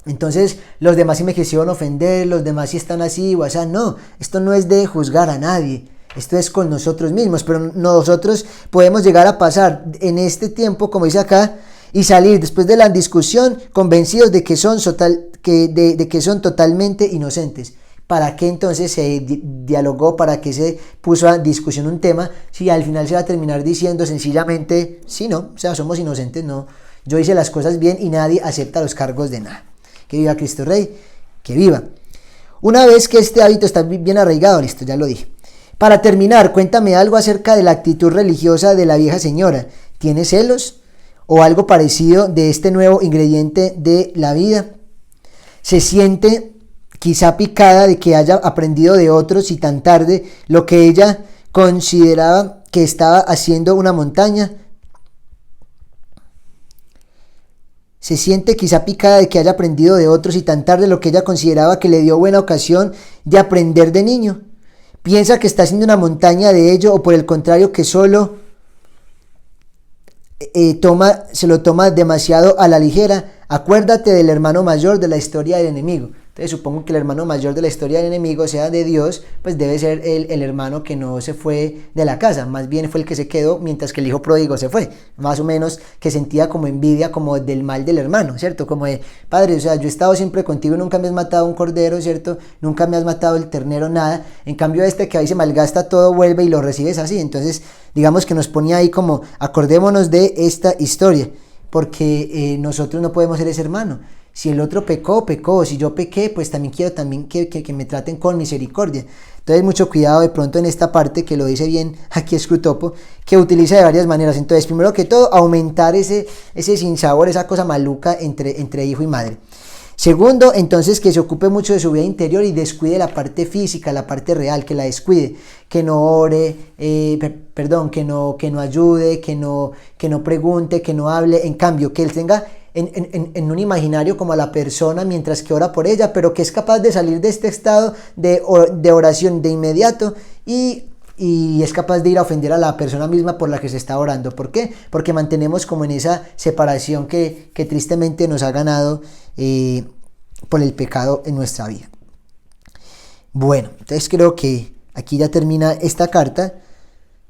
Entonces, los demás sí me quisieron ofender, los demás sí están así, o sea, no, esto no es de juzgar a nadie. Esto es con nosotros mismos, pero nosotros podemos llegar a pasar en este tiempo, como dice acá, y salir después de la discusión convencidos de que son, de que son totalmente inocentes. ¿Para qué entonces se dialogó? ¿Para qué se puso a discusión un tema? Si al final se va a terminar diciendo sencillamente, sí, no, o sea, somos inocentes, no. Yo hice las cosas bien y nadie acepta los cargos de nada. Que viva Cristo Rey, que viva. Una vez que este hábito está bien arraigado, listo, ya lo dije. Para terminar, cuéntame algo acerca de la actitud religiosa de la vieja señora. ¿Tiene celos? ¿O algo parecido de este nuevo ingrediente de la vida? ¿Se siente quizá picada de que haya aprendido de otros y tan tarde lo que ella consideraba que estaba haciendo una montaña? Se siente quizá picada de que haya aprendido de otros y tan tarde lo que ella consideraba que le dio buena ocasión de aprender de niño. Piensa que está haciendo una montaña de ello, o por el contrario que solo se lo toma demasiado a la ligera. Acuérdate del hermano mayor de la historia del enemigo. Entonces supongo que el hermano mayor de la historia del enemigo, sea de Dios, pues debe ser el hermano que no se fue de la casa, más bien fue el que se quedó mientras que el hijo pródigo se fue, más o menos que sentía como envidia como del mal del hermano, ¿cierto? Como de, padre, o sea, yo he estado siempre contigo, nunca me has matado un cordero, ¿cierto? Nunca me has matado el ternero, nada. En cambio que ahí se malgasta todo, vuelve y lo recibes así. Entonces digamos que nos ponía ahí como, acordémonos de esta historia, porque nosotros no podemos ser ese hermano. Si el otro pecó, pecó. Si yo pequé, pues también quiero que me traten con misericordia. Entonces mucho cuidado de pronto en esta parte, que lo dice bien aquí Scrutopo, que utiliza de varias maneras. Entonces, primero que todo, aumentar ese sinsabor, esa cosa maluca entre hijo y madre. Segundo, entonces, que se ocupe mucho de su vida interior y descuide la parte física, la parte real, que la descuide, que no ore, que no ayude, que no pregunte, que no hable. En cambio, que él tenga en un imaginario como a la persona mientras que ora por ella, pero que es capaz de salir de este estado de oración de inmediato y es capaz de ir a ofender a la persona misma por la que se está orando. ¿Por qué? Porque mantenemos como en esa separación que tristemente nos ha ganado por el pecado en nuestra vida. Bueno, entonces creo que aquí ya termina esta carta.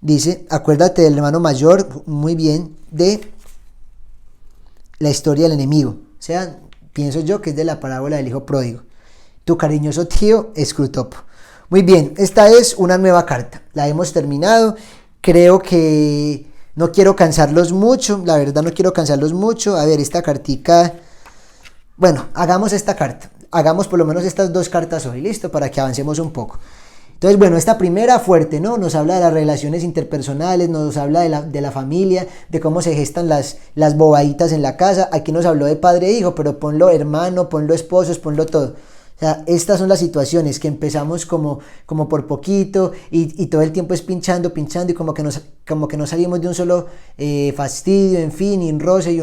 Dice, acuérdate del hermano mayor, muy bien, de la historia del enemigo. O sea, pienso yo que es de la parábola del hijo pródigo. Tu cariñoso tío Scrutopo. Muy bien, esta es una nueva carta. La hemos terminado. Creo que no quiero cansarlos mucho. La verdad no quiero cansarlos mucho. A ver, esta cartica. Bueno, hagamos esta carta. Hagamos por lo menos estas dos cartas hoy. ¿Listo? Para que avancemos un poco. Entonces, bueno, esta primera fuerte, ¿no? Nos habla de las relaciones interpersonales, nos habla de la familia, de cómo se gestan las bobaditas en la casa. Aquí nos habló de padre e hijo, pero ponlo hermano, ponlo esposos, ponlo todo. O sea, estas son las situaciones que empezamos como por poquito y todo el tiempo es pinchando y como que no salimos de un solo fastidio, en fin, y un roce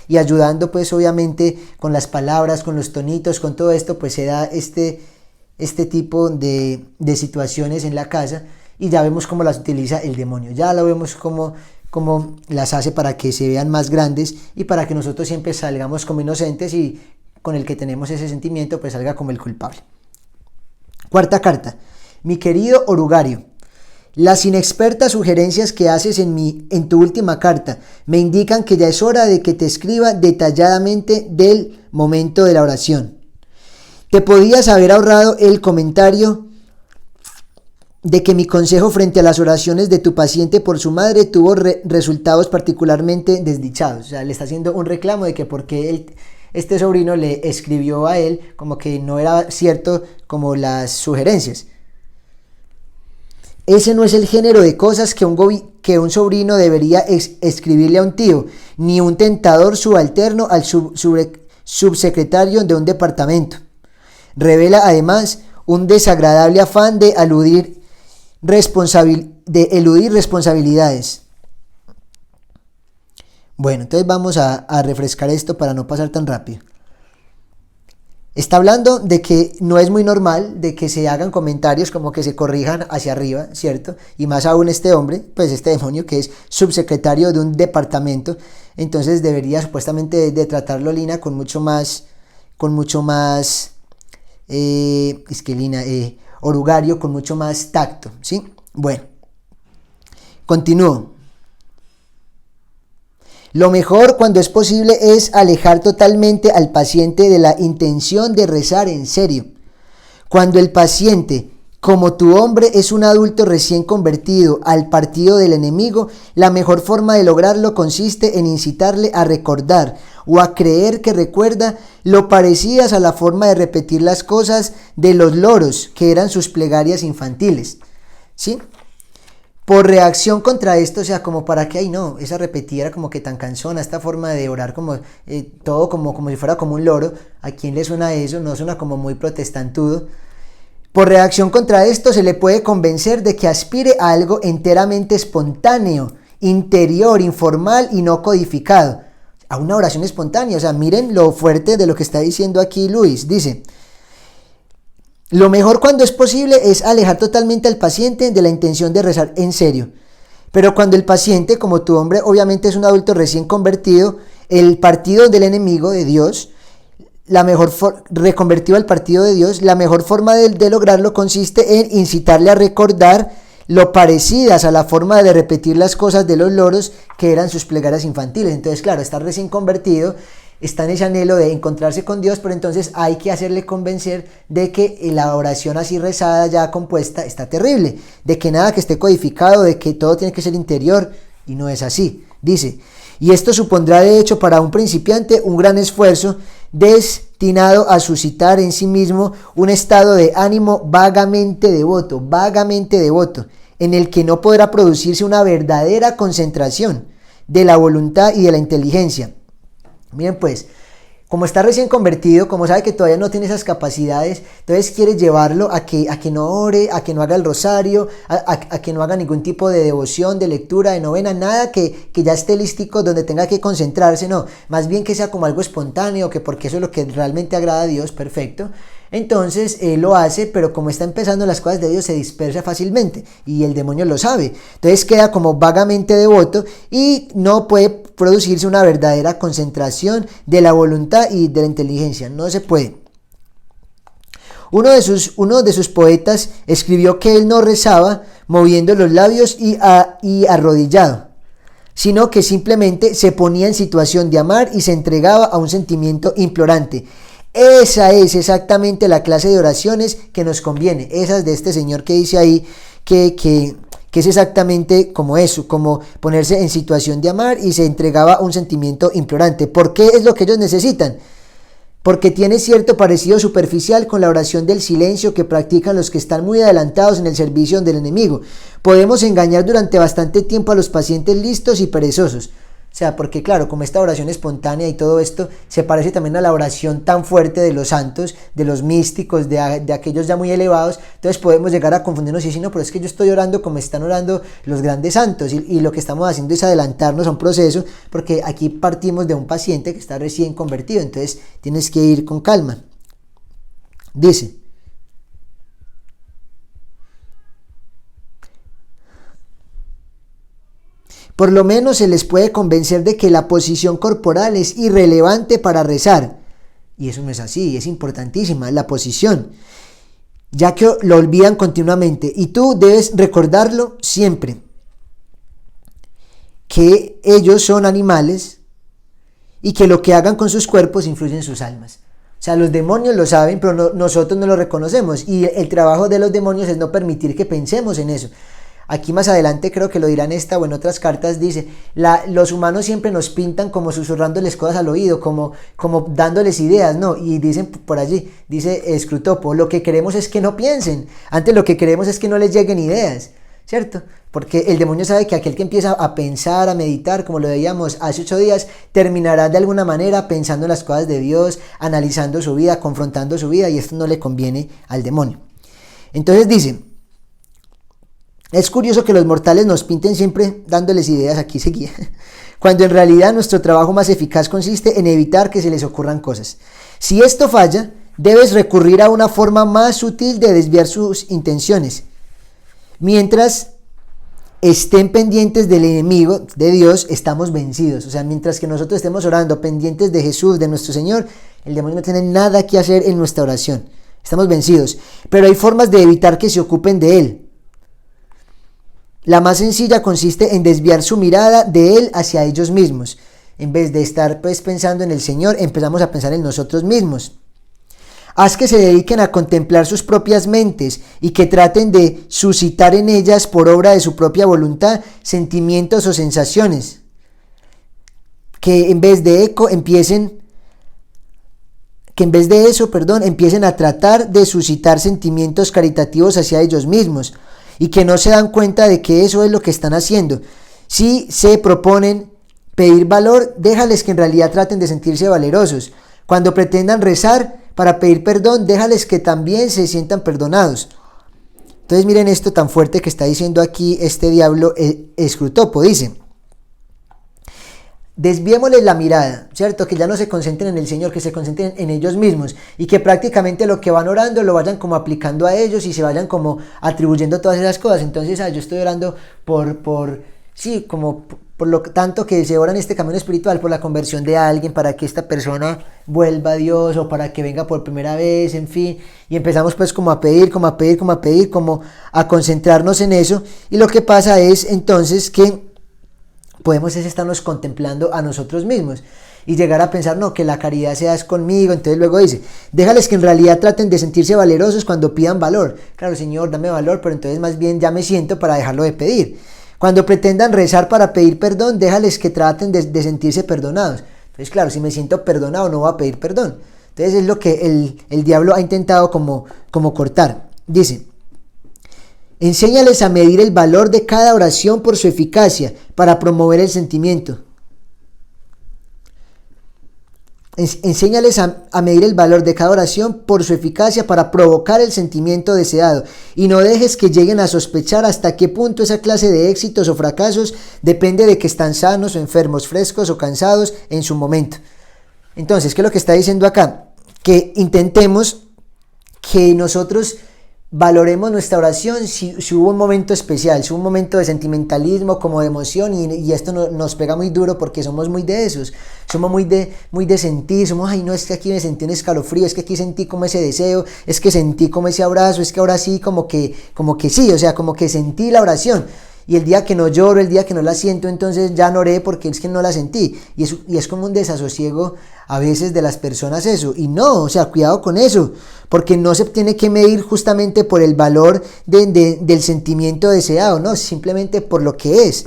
y ayudando pues obviamente con las palabras, con los tonitos, con todo esto, pues se da este tipo de situaciones en la casa y ya vemos cómo las utiliza el demonio, ya lo vemos cómo las hace para que se vean más grandes y para que nosotros siempre salgamos como inocentes y con el que tenemos ese sentimiento pues salga como el culpable. Cuarta carta. Mi querido Orugario, las inexpertas sugerencias que haces en tu última carta me indican que ya es hora de que te escriba detalladamente del momento de la oración. Te podías haber ahorrado el comentario de que mi consejo frente a las oraciones de tu paciente por su madre tuvo resultados particularmente desdichados. O sea, le está haciendo un reclamo de que porque este sobrino le escribió a él como que no era cierto como las sugerencias. Ese no es el género de cosas que un sobrino debería escribirle a un tío, ni un tentador subalterno al subsecretario de un departamento. Revela además un desagradable afán de eludir responsabilidades. Bueno, entonces vamos a refrescar esto para no pasar tan rápido. Está hablando de que no es muy normal de que se hagan comentarios como que se corrijan hacia arriba, ¿cierto? Y más aún este hombre, pues este demonio que es subsecretario de un departamento, entonces debería supuestamente de tratarlo Lina con mucho más, es que Lina, orugario, con mucho más tacto, ¿sí? Bueno, continúo. Lo mejor cuando es posible es alejar totalmente al paciente de la intención de rezar en serio. Cuando el paciente, como tu hombre, es un adulto recién convertido al partido del enemigo, la mejor forma de lograrlo consiste en incitarle a recordar o a creer que recuerda lo parecidas a la forma de repetir las cosas de los loros, que eran sus plegarias infantiles. ¿Sí? Por reacción contra esto, o sea, como para que, ay no, esa repetida era como que tan cansona, esta forma de orar como todo como si fuera como un loro, ¿a quién le suena eso? No suena como muy protestantudo. Por reacción contra esto se le puede convencer de que aspire a algo enteramente espontáneo, interior, informal y no codificado, a una oración espontánea. O sea, miren lo fuerte de lo que está diciendo aquí Luis, dice: lo mejor cuando es posible es alejar totalmente al paciente de la intención de rezar en serio. Pero cuando el paciente, como tu hombre, obviamente es un adulto recién convertido, el partido del enemigo de Dios, reconvertido al partido de Dios, la mejor forma de lograrlo consiste en incitarle a recordar lo parecidas a la forma de repetir las cosas de los loros que eran sus plegarias infantiles. Entonces, claro, está recién convertido, está en ese anhelo de encontrarse con Dios, pero entonces hay que hacerle convencer de que la oración así rezada, ya compuesta, está terrible, de que nada que esté codificado, de que todo tiene que ser interior, y no es así. Dice: y esto supondrá de hecho para un principiante un gran esfuerzo destinado a suscitar en sí mismo un estado de ánimo vagamente devoto, en el que no podrá producirse una verdadera concentración de la voluntad y de la inteligencia. Miren pues, como está recién convertido, como sabe que todavía no tiene esas capacidades, entonces quiere llevarlo a que no ore, a que no haga el rosario, a que no haga ningún tipo de devoción, de lectura, de novena, nada que ya esté lístico donde tenga que concentrarse, no, más bien que sea como algo espontáneo, que porque eso es lo que realmente agrada a Dios, perfecto. Entonces él lo hace, pero como está empezando las cosas de Dios se dispersa fácilmente y el demonio lo sabe. Entonces queda como vagamente devoto y no puede producirse una verdadera concentración de la voluntad y de la inteligencia. No se puede. Uno de sus poetas escribió que él no rezaba moviendo los labios y arrodillado, sino que simplemente se ponía en situación de amar y se entregaba a un sentimiento implorante. Esa es exactamente la clase de oraciones que nos conviene, esas de este señor que dice ahí que es exactamente como eso, como ponerse en situación de amar y se entregaba a un sentimiento implorante. ¿Por qué es lo que ellos necesitan? Porque tiene cierto parecido superficial con la oración del silencio que practican los que están muy adelantados en el servicio del enemigo. Podemos engañar durante bastante tiempo a los pacientes listos y perezosos. O sea, porque claro, como esta oración espontánea y todo esto se parece también a la oración tan fuerte de los santos, de los místicos, de aquellos ya muy elevados, entonces podemos llegar a confundirnos y decir, no, pero es que yo estoy orando como están orando los grandes santos y lo que estamos haciendo es adelantarnos a un proceso, porque aquí partimos de un paciente que está recién convertido, entonces tienes que ir con calma. Dice: por lo menos se les puede convencer de que la posición corporal es irrelevante para rezar. Y eso no es así, es importantísima la posición, ya que lo olvidan continuamente. Y tú debes recordarlo siempre, que ellos son animales y que lo que hagan con sus cuerpos influye en sus almas. O sea, los demonios lo saben, pero nosotros no lo reconocemos. Y el trabajo de los demonios es no permitir que pensemos en eso. Aquí más adelante creo que lo dirán esta o en otras cartas, dice, los humanos siempre nos pintan como susurrándoles cosas al oído, como dándoles ideas, ¿no? Y dicen por allí, dice Scrutopo, lo que queremos es que no piensen, antes lo que queremos es que no les lleguen ideas, ¿cierto? Porque el demonio sabe que aquel que empieza a pensar, a meditar, como lo veíamos hace 8 días, terminará de alguna manera pensando en las cosas de Dios, analizando su vida, confrontando su vida, y esto no le conviene al demonio. Entonces dice: es curioso que los mortales nos pinten siempre dándoles ideas, aquí seguía, cuando en realidad nuestro trabajo más eficaz consiste en evitar que se les ocurran cosas. Si esto falla, debes recurrir a una forma más sutil de desviar sus intenciones. Mientras estén pendientes del enemigo, de Dios, estamos vencidos. O sea, mientras que nosotros estemos orando pendientes de Jesús, de nuestro Señor, el demonio no tiene nada que hacer en nuestra oración. Estamos vencidos. Pero hay formas de evitar que se ocupen de Él. La más sencilla consiste en desviar su mirada de Él hacia ellos mismos. En vez de estar pensando en el Señor, empezamos a pensar en nosotros mismos. Haz que se dediquen a contemplar sus propias mentes y que traten de suscitar en ellas, por obra de su propia voluntad, sentimientos o sensaciones. Que en vez de empiecen a tratar de suscitar sentimientos caritativos hacia ellos mismos y que no se dan cuenta de que eso es lo que están haciendo. Si se proponen pedir valor, déjales que en realidad traten de sentirse valerosos. Cuando pretendan rezar para pedir perdón, déjales que también se sientan perdonados. Entonces miren esto tan fuerte que está diciendo aquí este diablo escrutopo. Dice: desviémosles la mirada, ¿cierto? Que ya no se concentren en el Señor, que se concentren en ellos mismos y que prácticamente lo que van orando lo vayan como aplicando a ellos y se vayan como atribuyendo todas esas cosas. Entonces, yo estoy orando por lo tanto que se ora en este camino espiritual, por la conversión de alguien, para que esta persona vuelva a Dios o para que venga por primera vez, en fin, y empezamos pues como a concentrarnos en eso, y lo que pasa es entonces que podemos estarnos contemplando a nosotros mismos y llegar a pensar, no, que la caridad sea es conmigo. Entonces luego dice, déjales que en realidad traten de sentirse valerosos cuando pidan valor. Claro, Señor, dame valor, pero entonces más bien ya me siento para dejarlo de pedir. Cuando pretendan rezar para pedir perdón, déjales que traten de sentirse perdonados. Entonces, claro, si me siento perdonado, no voy a pedir perdón. Entonces es lo que el diablo ha intentado como cortar. Dice: enséñales a medir el valor de cada oración por su eficacia para promover el sentimiento. Enséñales a medir el valor de cada oración por su eficacia para provocar el sentimiento deseado, y no dejes que lleguen a sospechar hasta qué punto esa clase de éxitos o fracasos depende de que están sanos o enfermos, frescos o cansados en su momento. Entonces, ¿qué es lo que está diciendo acá? Que intentemos que nosotros valoremos nuestra oración si hubo un momento especial, si hubo un momento de sentimentalismo, como de emoción, y esto nos pega muy duro porque somos muy de esos, somos muy de sentir, somos, ay no, es que aquí me sentí un escalofrío, es que aquí sentí como ese deseo, es que sentí como ese abrazo, es que ahora sí como que sí, o sea, como que sentí la oración. Y el día que no lloro, el día que no la siento, entonces ya no oré porque es que no la sentí. Y es como un desasosiego a veces de las personas eso. Y no, o sea, cuidado con eso, porque no se tiene que medir justamente por el valor del sentimiento deseado, no, simplemente por lo que es.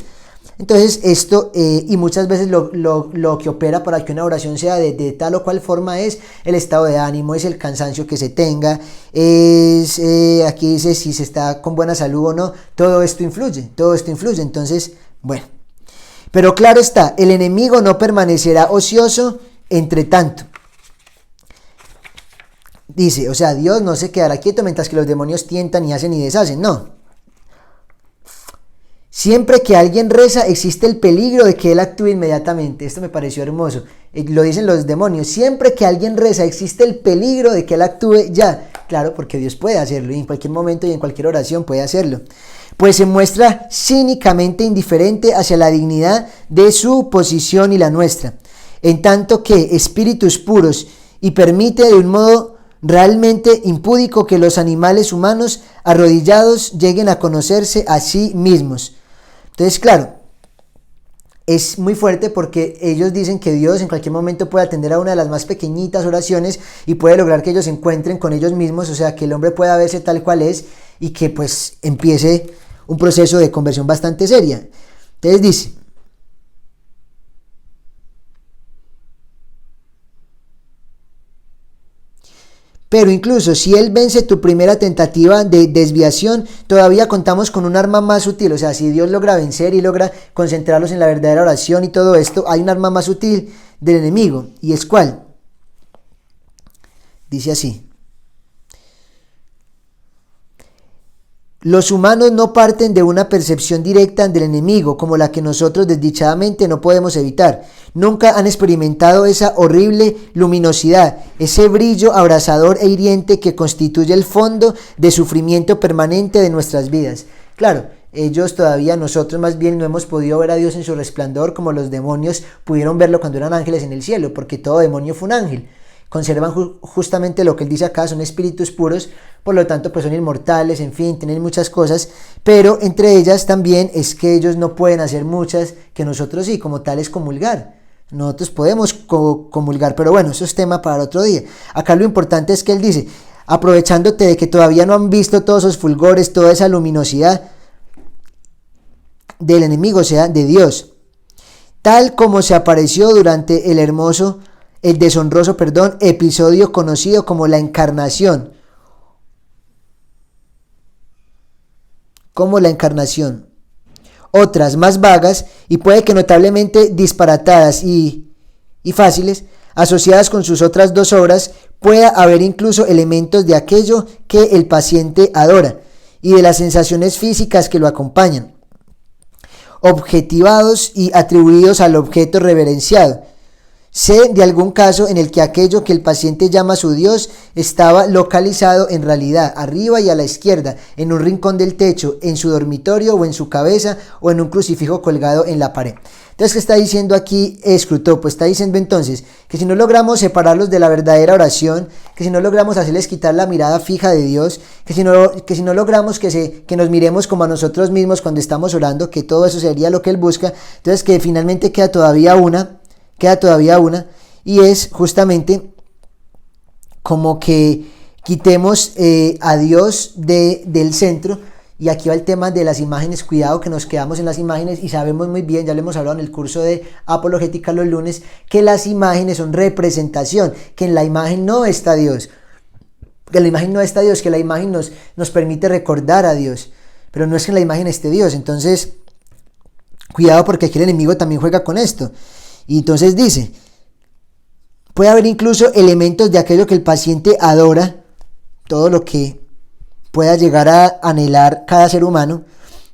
Entonces esto, y muchas veces lo que opera para que una oración sea de tal o cual forma es el estado de ánimo, es el cansancio que se tenga, es aquí dice si se está con buena salud o no, todo esto influye, entonces, bueno. Pero claro está, el enemigo no permanecerá ocioso entre tanto. Dice, o sea, Dios no se quedará quieto mientras que los demonios tientan y hacen y deshacen, no. Siempre que alguien reza, existe el peligro de que él actúe inmediatamente. Esto me pareció hermoso. Lo dicen los demonios. Siempre que alguien reza, existe el peligro de que él actúe ya. Claro, porque Dios puede hacerlo y en cualquier momento y en cualquier oración puede hacerlo. Pues se muestra cínicamente indiferente hacia la dignidad de su posición y la nuestra. En tanto que espíritus puros, y permite de un modo realmente impúdico que los animales humanos arrodillados lleguen a conocerse a sí mismos. Entonces, claro, es muy fuerte porque ellos dicen que Dios en cualquier momento puede atender a una de las más pequeñitas oraciones y puede lograr que ellos se encuentren con ellos mismos, o sea, que el hombre pueda verse tal cual es y que pues empiece un proceso de conversión bastante seria. Entonces dice: pero incluso si él vence tu primera tentativa de desviación, todavía contamos con un arma más sutil. O sea, si Dios logra vencer y logra concentrarlos en la verdadera oración y todo esto, hay un arma más sutil del enemigo. ¿Y es cuál? Dice así: Los humanos no parten de una percepción directa del enemigo, como la que nosotros desdichadamente no podemos evitar. Nunca han experimentado esa horrible luminosidad, ese brillo abrasador e hiriente que constituye el fondo de sufrimiento permanente de nuestras vidas. Claro, nosotros más bien no hemos podido ver a Dios en su resplandor como los demonios pudieron verlo cuando eran ángeles en el cielo, porque todo demonio fue un ángel. Conservan justamente lo que él dice acá, son espíritus puros, por lo tanto pues son inmortales, en fin, tienen muchas cosas, pero entre ellas también es que ellos no pueden hacer muchas que nosotros sí, como tal es comulgar. Nosotros podemos comulgar, pero bueno, eso es tema para otro día. Acá lo importante es que él dice, aprovechándote de que todavía no han visto todos esos fulgores, toda esa luminosidad del enemigo, o sea, de Dios, tal como se apareció durante el deshonroso episodio conocido como la encarnación. Otras más vagas y puede que notablemente disparatadas y fáciles, asociadas con sus otras dos obras, pueda haber incluso elementos de aquello que el paciente adora y de las sensaciones físicas que lo acompañan, objetivados y atribuidos al objeto reverenciado. Sé de algún caso en el que aquello que el paciente llama su Dios estaba localizado en realidad arriba y a la izquierda, en un rincón del techo, en su dormitorio o en su cabeza o en un crucifijo colgado en la pared. Entonces, ¿qué está diciendo aquí Scruton? Pues está diciendo entonces que si no logramos separarlos de la verdadera oración, que si no logramos hacerles quitar la mirada fija de Dios, que si no logramos que nos miremos como a nosotros mismos cuando estamos orando, que todo eso sería lo que él busca, entonces que finalmente queda todavía una, y es justamente como que quitemos a Dios del centro. Y aquí va el tema de las imágenes. Cuidado que nos quedamos en las imágenes y sabemos muy bien, ya lo hemos hablado en el curso de apologética los lunes, que las imágenes son representación, que en la imagen no está Dios, que la imagen nos permite recordar a Dios, pero no es que en la imagen esté Dios. Entonces cuidado, porque aquí el enemigo también juega con esto. Y entonces dice, puede haber incluso elementos de aquello que el paciente adora, todo lo que pueda llegar a anhelar cada ser humano,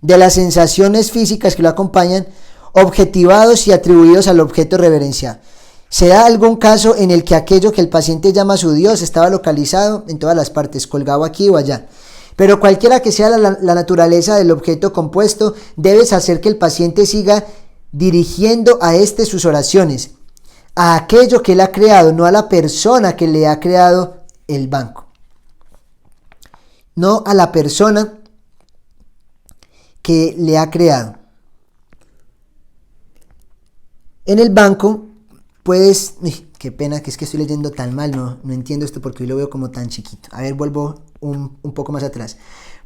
de las sensaciones físicas que lo acompañan, objetivados y atribuidos al objeto reverenciado. ¿Se da algún caso en el que aquello que el paciente llama su Dios estaba localizado en todas las partes, colgado aquí o allá? Pero cualquiera que sea la naturaleza del objeto compuesto, debes hacer que el paciente siga dirigiendo a sus oraciones, a aquello que él ha creado, no a la persona que le ha creado el banco. No a la persona que le ha creado. En el banco puedes... Qué pena que es que estoy leyendo tan mal, no entiendo esto porque hoy lo veo como tan chiquito. A ver, vuelvo un poco más atrás.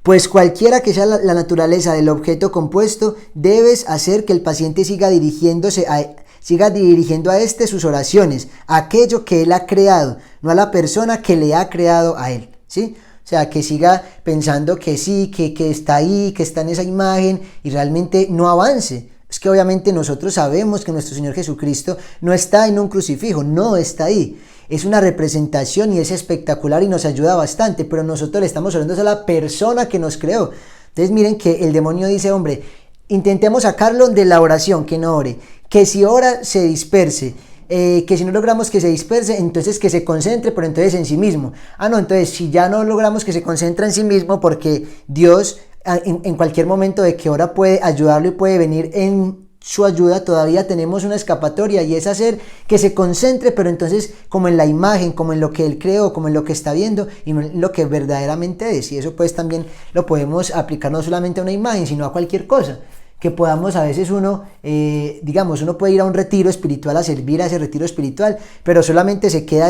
Pues cualquiera que sea la naturaleza del objeto compuesto, debes hacer que el paciente siga dirigiendo a sus oraciones, a aquello que él ha creado, no a la persona que le ha creado a él, ¿sí? O sea, que siga pensando que sí, que está ahí, que está en esa imagen y realmente no avance. Es que obviamente nosotros sabemos que nuestro Señor Jesucristo no está en un crucifijo, no está ahí. Es una representación y es espectacular y nos ayuda bastante, pero nosotros le estamos orando a la persona que nos creó. Entonces miren que el demonio dice, hombre, intentemos sacarlo de la oración, que no ore, que si ora se disperse, que si no logramos que se disperse, entonces que se concentre, pero entonces en sí mismo. No, entonces si ya no logramos que se concentre en sí mismo, porque Dios en cualquier momento de que ora puede ayudarlo y puede venir en su ayuda, todavía tenemos una escapatoria y es hacer que se concentre, pero entonces como en la imagen, como en lo que él creó, como en lo que está viendo y no en lo que verdaderamente es. Y eso pues también lo podemos aplicar no solamente a una imagen, sino a cualquier cosa que podamos. A veces uno puede ir a un retiro espiritual a servir a ese retiro espiritual, pero solamente se queda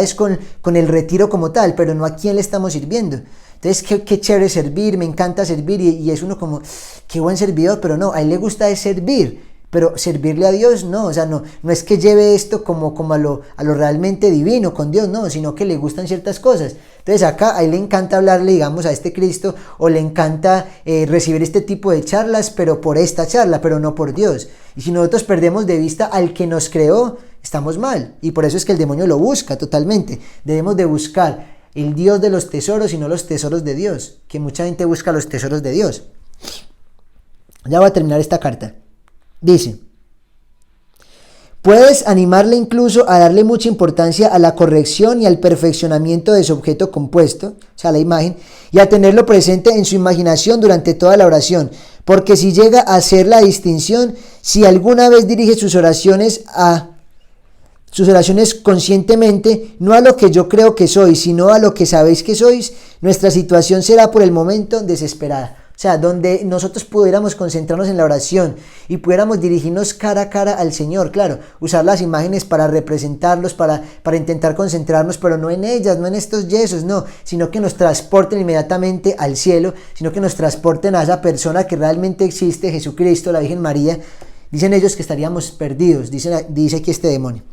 con el retiro como tal, pero no a quién le estamos sirviendo. Entonces qué chévere servir, me encanta servir y es uno como, qué buen servidor, pero no, a él le gusta es servir. Pero servirle a Dios no, o sea, no es que lleve esto como a lo realmente divino con Dios, no, sino que le gustan ciertas cosas. Entonces acá a él le encanta hablarle, digamos, a este Cristo, o le encanta recibir este tipo de charlas, pero por esta charla, pero no por Dios. Y si nosotros perdemos de vista al que nos creó, estamos mal. Y por eso es que el demonio lo busca totalmente. Debemos de buscar el Dios de los tesoros y no los tesoros de Dios, que mucha gente busca los tesoros de Dios. Ya voy a terminar esta carta. Dice: puedes animarle incluso a darle mucha importancia a la corrección y al perfeccionamiento de su objeto compuesto, o sea, la imagen, y a tenerlo presente en su imaginación durante toda la oración, porque si llega a hacer la distinción, si alguna vez dirige sus oraciones conscientemente, no a lo que yo creo que soy, sino a lo que sabéis que sois, nuestra situación será por el momento desesperada. O sea, donde nosotros pudiéramos concentrarnos en la oración y pudiéramos dirigirnos cara a cara al Señor, claro, usar las imágenes para representarlos, para intentar concentrarnos, pero no en ellas, no en estos yesos, no, sino que nos transporten inmediatamente al cielo, sino que nos transporten a esa persona que realmente existe, Jesucristo, la Virgen María. Dicen ellos que estaríamos perdidos, dice aquí este demonio.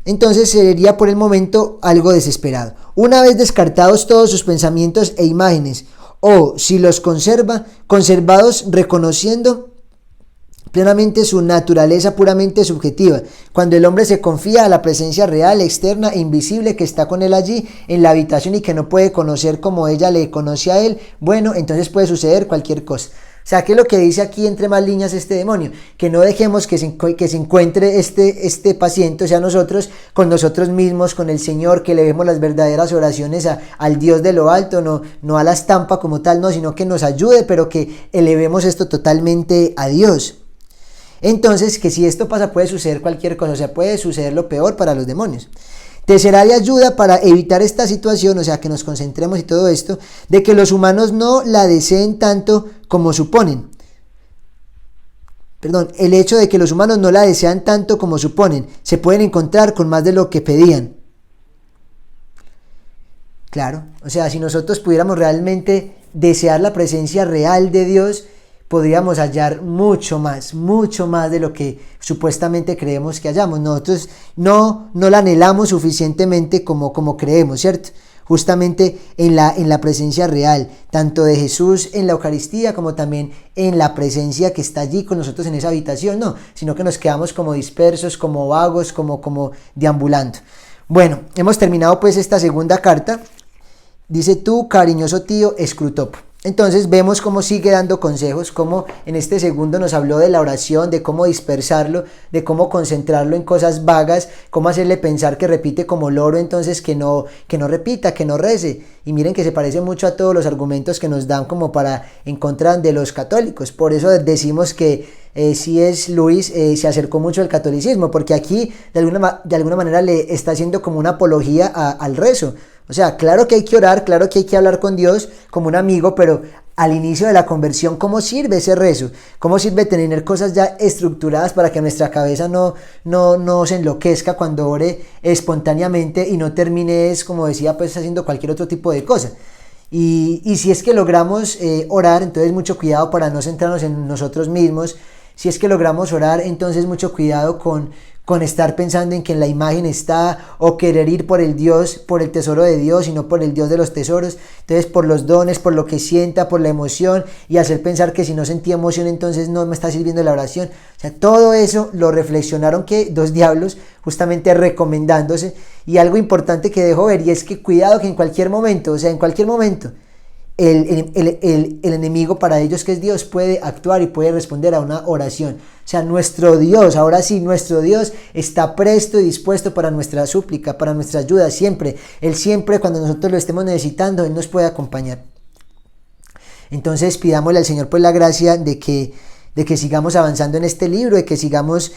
Entonces sería por el momento algo desesperado. Una vez descartados todos sus pensamientos e imágenes, o si los conservados reconociendo plenamente su naturaleza puramente subjetiva, cuando el hombre se confía a la presencia real, externa e invisible que está con él allí en la habitación y que no puede conocer como ella le conoce a él, bueno, entonces puede suceder cualquier cosa. O sea, ¿qué es lo que dice aquí entre más líneas este demonio? Que no dejemos que se encuentre este paciente, o sea, nosotros, con nosotros mismos, con el Señor, que le demos las verdaderas oraciones al Dios de lo alto, no a la estampa como tal, no, sino que nos ayude, pero que elevemos esto totalmente a Dios. Entonces, que si esto pasa, puede suceder cualquier cosa, o sea, puede suceder lo peor para los demonios. Te será de ayuda para evitar esta situación, o sea, que nos concentremos y todo esto, de que los humanos no la deseen tanto como suponen. El hecho de que los humanos no la desean tanto como suponen, se pueden encontrar con más de lo que pedían. Claro, o sea, si nosotros pudiéramos realmente desear la presencia real de Dios, podríamos hallar mucho más de lo que supuestamente creemos que hallamos. Nosotros no la anhelamos suficientemente como creemos, ¿cierto? Justamente en la presencia real, tanto de Jesús en la Eucaristía como también en la presencia que está allí con nosotros en esa habitación, no, sino que nos quedamos como dispersos, como vagos, como deambulando. Bueno, hemos terminado pues esta segunda carta. Dice: tú, cariñoso tío Scrutopo. Entonces vemos cómo sigue dando consejos, cómo en este segundo nos habló de la oración, de cómo dispersarlo, de cómo concentrarlo en cosas vagas, cómo hacerle pensar que repite como loro, entonces que no repita, que no rece. Y miren que se parece mucho a todos los argumentos que nos dan como para en contra de los católicos. Por eso decimos que C.S. Lewis se acercó mucho al catolicismo, porque aquí de alguna manera le está haciendo como una apología al rezo. O sea, claro que hay que orar, claro que hay que hablar con Dios como un amigo, pero al inicio de la conversión, ¿cómo sirve ese rezo? ¿Cómo sirve tener cosas ya estructuradas para que nuestra cabeza no se enloquezca cuando ore espontáneamente y no termine, como decía, pues haciendo cualquier otro tipo de cosa? Y si es que logramos orar, entonces mucho cuidado para no centrarnos en nosotros mismos. Si es que logramos orar, entonces mucho cuidado con estar pensando en que en la imagen está, o querer ir por el Dios, por el tesoro de Dios y no por el Dios de los tesoros. Entonces por los dones, por lo que sienta, por la emoción, y hacer pensar que si no sentía emoción entonces no me está sirviendo la oración. O sea, todo eso lo reflexionaron que dos diablos, justamente recomendándose. Y algo importante que dejo ver, y es que cuidado que en cualquier momento, o sea, en cualquier momento, el enemigo para ellos, que es Dios, puede actuar y puede responder a una oración. O sea, nuestro Dios, ahora sí, nuestro Dios está presto y dispuesto para nuestra súplica, para nuestra ayuda, siempre. Él siempre, cuando nosotros lo estemos necesitando, Él nos puede acompañar. Entonces pidámosle al Señor pues la gracia de que sigamos avanzando en este libro, de que sigamos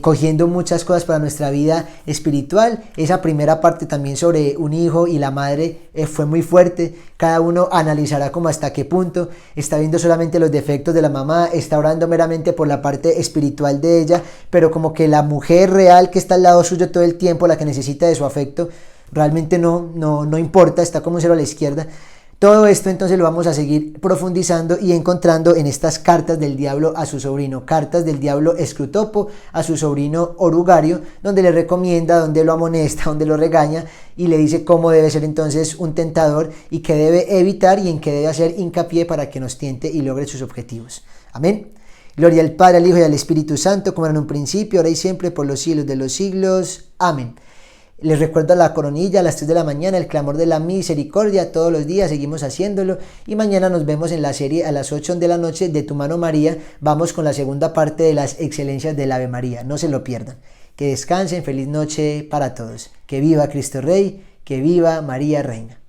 cogiendo muchas cosas para nuestra vida espiritual. Esa primera parte también sobre un hijo y la madre fue muy fuerte. Cada uno analizará como hasta qué punto está viendo solamente los defectos de la mamá, está orando meramente por la parte espiritual de ella, pero como que la mujer real que está al lado suyo todo el tiempo, la que necesita de su afecto, realmente no importa, está como un cero a la izquierda. Todo esto entonces lo vamos a seguir profundizando y encontrando en estas cartas del diablo a su sobrino, cartas del diablo Scrutopo a su sobrino Orugario, donde le recomienda, donde lo amonesta, donde lo regaña y le dice cómo debe ser entonces un tentador y qué debe evitar y en qué debe hacer hincapié para que nos tiente y logre sus objetivos. Amén. Gloria al Padre, al Hijo y al Espíritu Santo, como era en un principio, ahora y siempre, por los siglos de los siglos. Amén. Les recuerdo la coronilla a las 3 de la mañana, el clamor de la misericordia, todos los días seguimos haciéndolo y mañana nos vemos en la serie a las 8 de la noche de Tu Mano María. Vamos con la segunda parte de las excelencias del Ave María, no se lo pierdan. Que descansen, feliz noche para todos. Que viva Cristo Rey, que viva María Reina.